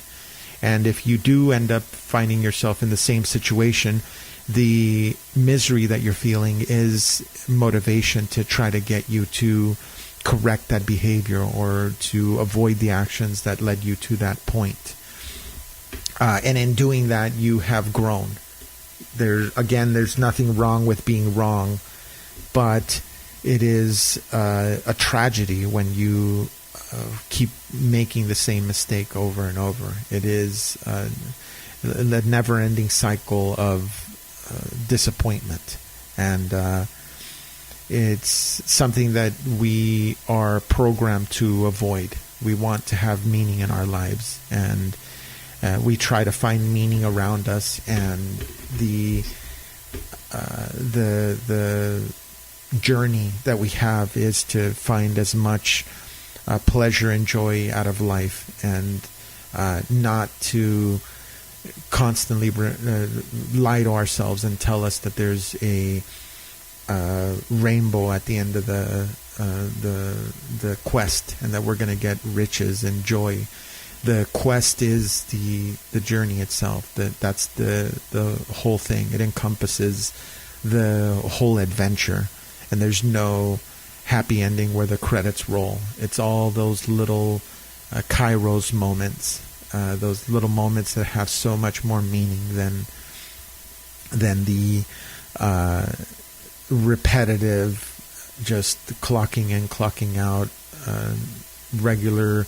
And if you do end up finding yourself in the same situation, the misery that you're feeling is motivation to try to get you to correct that behavior or to avoid the actions that led you to that point. And in doing that, you have grown. There's nothing wrong with being wrong, but it is a tragedy when you keep making the same mistake over and over. It is the never-ending cycle of disappointment, and it's something that we are programmed to avoid. We want to have meaning in our lives, and we try to find meaning around us, and the journey that we have is to find as much pleasure and joy out of life, and not to constantly lie to ourselves and tell us that there's a rainbow at the end of the quest, and that we're going to get riches and joy. The quest is the journey itself. That's the whole thing. It encompasses the whole adventure, and there's no happy ending where the credits roll. It's all those little kairos moments, those little moments that have so much more meaning than the repetitive, just clocking in, clocking out, regular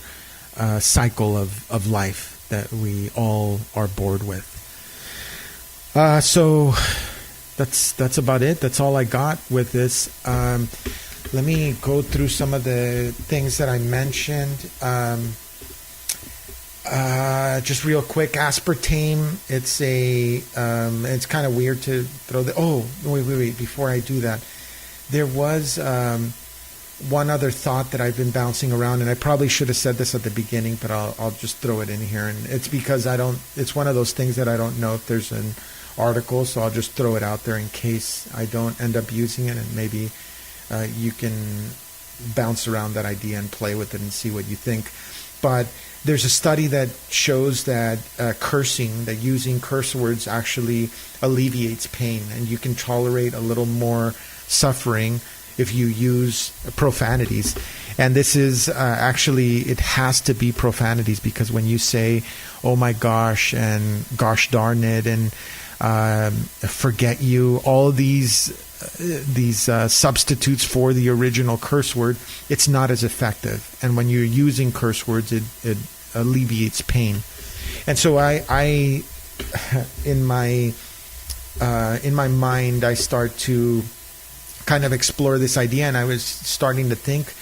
cycle of life that we all are bored with. So that's about it. That's all I got with this. Let me go through some of the things that I mentioned. Just real quick, aspartame. It's kind of weird to throw the. Oh, wait! Before I do that, there was one other thought that I've been bouncing around, and I probably should have said this at the beginning, but I'll just throw it in here. And it's because it's one of those things that I don't know if there's an article, so I'll just throw it out there in case I don't end up using it, and maybe you can bounce around that idea and play with it and see what you think. But there's a study that shows that cursing, that using curse words actually alleviates pain, and you can tolerate a little more suffering if you use profanities. And this is actually, it has to be profanities, because when you say, oh my gosh, and gosh darn it, and forget you, all these substitutes for the original curse word, it's not as effective. And when you're using curse words, it alleviates pain. And so I in my mind, I start to kind of explore this idea, and I was starting to think,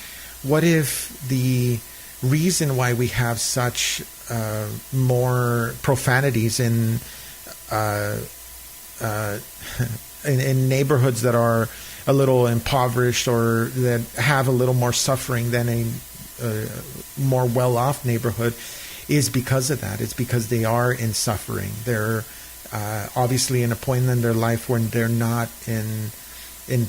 what if the reason why we have such more profanities in neighborhoods that are a little impoverished, or that have a little more suffering than a more well-off neighborhood, is because of that. It's because they are in suffering. They're obviously in a point in their life when they're not in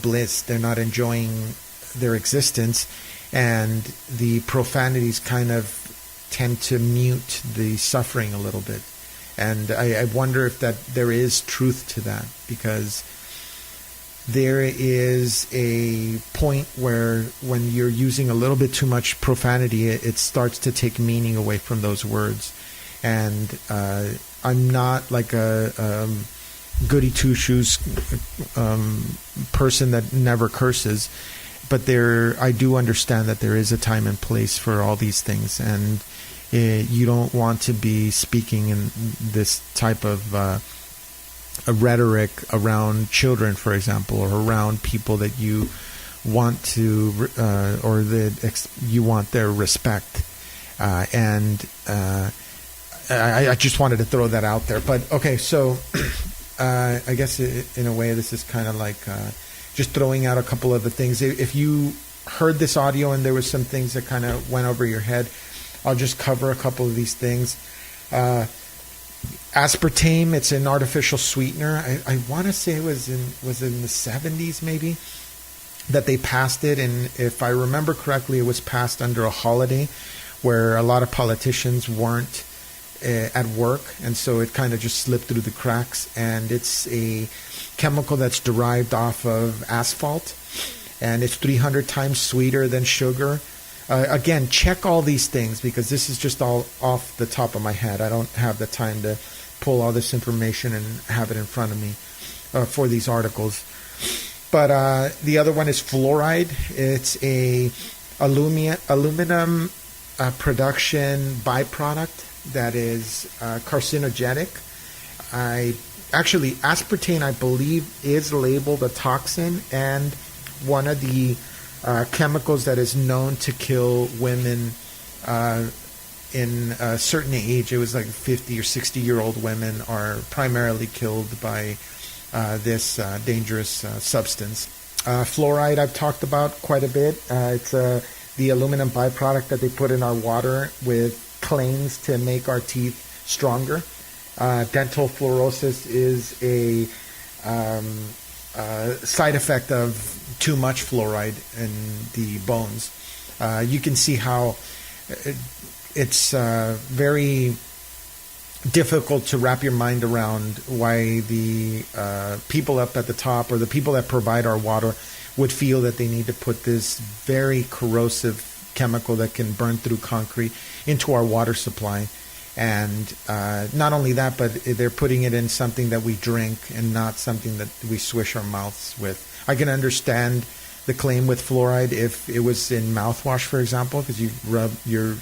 bliss. They're not enjoying their existence, and the profanities kind of tend to mute the suffering a little bit. And I wonder if that there is truth to that, because there is a point where when you're using a little bit too much profanity, it starts to take meaning away from those words. And I'm not like a goody two-shoes person that never curses, but I do understand that there is a time and place for all these things, and you don't want to be speaking in this type of a rhetoric around children, for example, or around people that you want to or that you want their respect. And I just wanted to throw that out there. But okay, so I guess in a way this is kind of like just throwing out a couple of the things. If you heard this audio and there was some things that kind of went over your head, I'll just cover a couple of these things. Aspartame, it's an artificial sweetener. I want to say it was in the 70s maybe that they passed it, and if I remember correctly, it was passed under a holiday where a lot of politicians weren't at work, and so it kind of just slipped through the cracks. And it's a chemical that's derived off of asphalt, and it's 300 times sweeter than sugar. Again, check all these things, because this is just all off the top of my head. I don't have the time to pull all this information and have it in front of me for these articles. But the other one is fluoride. It's a aluminum production byproduct that is carcinogenic. Aspartame, I believe, is labeled a toxin, and one of the chemicals that is known to kill women in a certain age. It was like 50 or 60-year-old women are primarily killed by this dangerous substance. Fluoride I've talked about quite a bit. It's the aluminum byproduct that they put in our water with claims to make our teeth stronger. Dental fluorosis is a side effect of too much fluoride in the bones. You can see how it's very difficult to wrap your mind around why the people up at the top or the people that provide our water would feel that they need to put this very corrosive chemical that can burn through concrete into our water supply. And not only that, but they're putting it in something that we drink and not something that we swish our mouths with. I can understand the claim with fluoride if it was in mouthwash, for example, because you're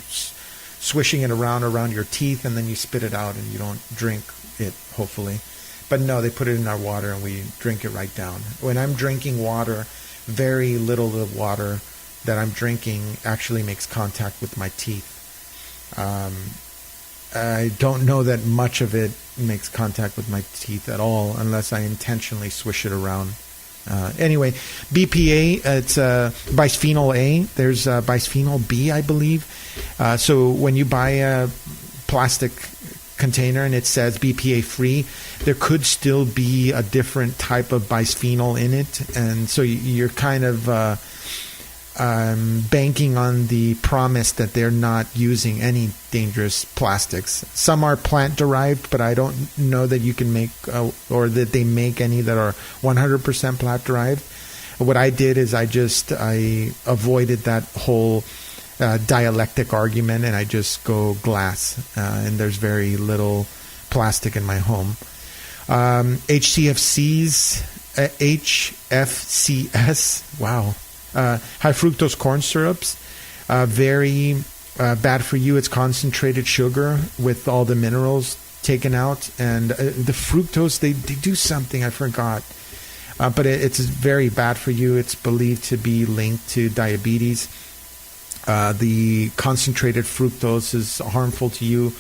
swishing it around your teeth and then you spit it out and you don't drink it, hopefully. But no, they put it in our water and we drink it right down. When I'm drinking water, very little of the water that I'm drinking actually makes contact with my teeth. I don't know that much of it makes contact with my teeth at all unless I intentionally swish it around. Anyway, BPA, it's bisphenol A. There's bisphenol B, I believe. So when you buy a plastic container and it says BPA free, there could still be a different type of bisphenol in it. And so you're kind of banking on the promise that they're not using any dangerous plastics. Some are plant derived, but I don't know that you can make or that they make any that are 100% plant derived. What I did is I avoided that whole dialectic argument and I just go glass, and there's very little plastic in my home. HFCS, wow. High fructose corn syrups, very bad for you. It's concentrated sugar with all the minerals taken out. And the fructose, they do something, I forgot. But it's very bad for you. It's believed to be linked to diabetes. The concentrated fructose is harmful to you.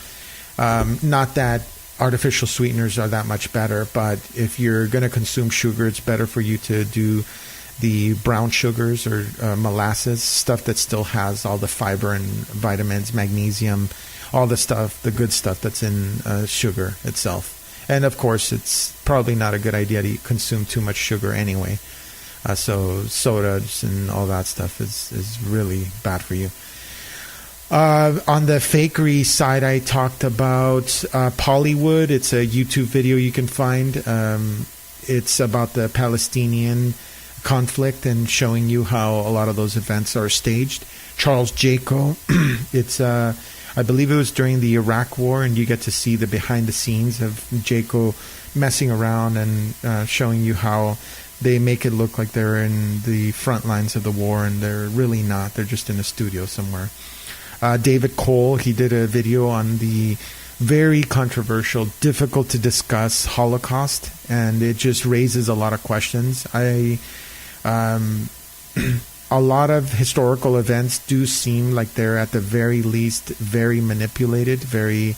Not that artificial sweeteners are that much better, but if you're going to consume sugar, it's better for you to do the brown sugars or molasses, stuff that still has all the fiber and vitamins, magnesium, all the stuff, the good stuff that's in sugar itself. And of course, it's probably not a good idea to consume too much sugar anyway. So sodas and all that stuff is really bad for you. On the fakery side, I talked about Pollywood. It's a YouTube video you can find. It's about the Palestinian conflict and showing you how a lot of those events are staged. Charles Jaco, it's I believe it was during the Iraq War, and you get to see the behind the scenes of Jaco messing around and showing you how they make it look like they're in the front lines of the war, and they're really not. They're just in a studio somewhere. David Cole, he did a video on the very controversial, difficult to discuss Holocaust, and it just raises a lot of questions. A lot of historical events do seem like they're at the very least very manipulated, very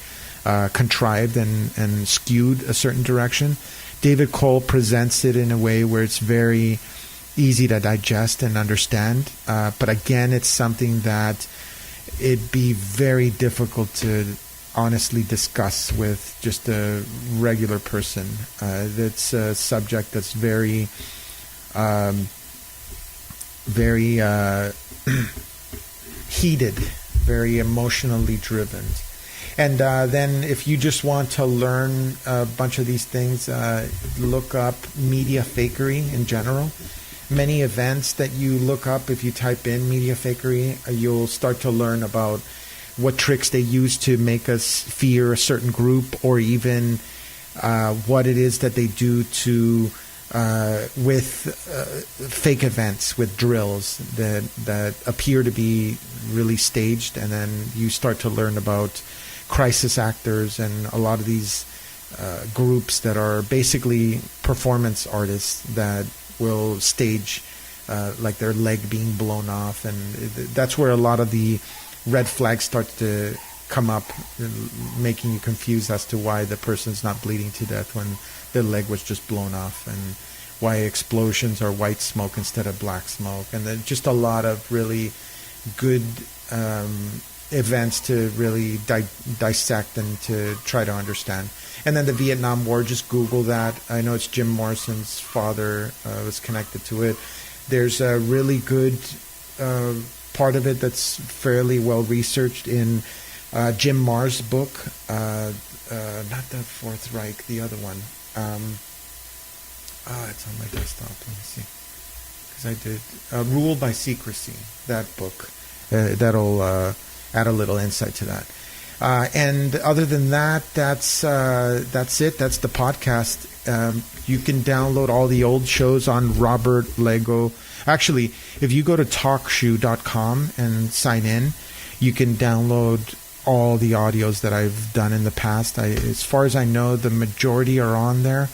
contrived and skewed a certain direction. David Cole presents it in a way where it's very easy to digest and understand. But again, it's something that it'd be very difficult to honestly discuss with just a regular person. It's a subject that's very heated, very emotionally driven. And then if you just want to learn a bunch of these things, look up media fakery in general. Many events that you look up, if you type in media fakery, you'll start to learn about what tricks they use to make us fear a certain group, or even what it is that they do to with fake events, with drills that appear to be really staged. And then you start to learn about crisis actors and a lot of these groups that are basically performance artists that will stage like their leg being blown off, and that's where a lot of the red flags start to come up, making you confused as to why the person's not bleeding to death when their leg was just blown off. And why explosions are white smoke instead of black smoke, and then just a lot of really good events to really dissect and to try to understand. And then the Vietnam War, just Google that. I know it's Jim Morrison's father was connected to it. There's a really good part of it that's fairly well researched in Jim Marr's book, not the Fourth Reich, the other one. It's on my desktop. Let me see. Because I did Rule by Secrecy, that book. That'll add a little insight to that. And other than that, that's it. That's the podcast. You can download all the old shows on Robert Lego. Actually, if you go to talkshoe.com and sign in, you can download all the audios that I've done in the past. As far as I know, the majority are on there.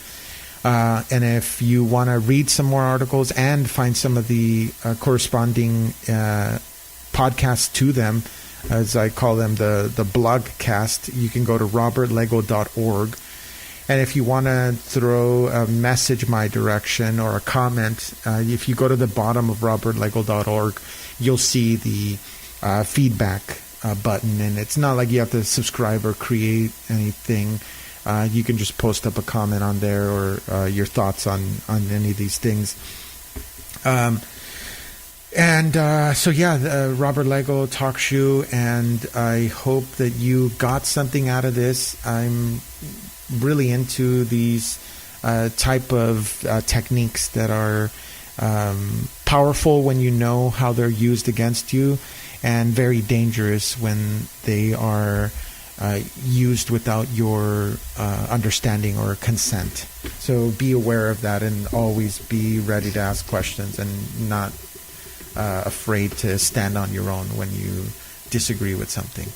And if you want to read some more articles and find some of the corresponding podcasts to them, as I call them, the blogcast, you can go to robertlego.org. And if you want to throw a message my direction or a comment, if you go to the bottom of robertlego.org, you'll see the feedback button. And it's not like you have to subscribe or create anything. You can just post up a comment on there or your thoughts on any of these things. Robert Lego Talk Shoe, and I hope that you got something out of this. I'm really into these type of techniques that are powerful when you know how they're used against you, and very dangerous when they are used without your understanding or consent. So be aware of that, and always be ready to ask questions and not afraid to stand on your own when you disagree with something.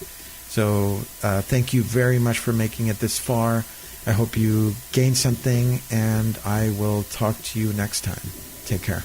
So thank you very much for making it this far. I hope you gained something, and I will talk to you next time. Take care.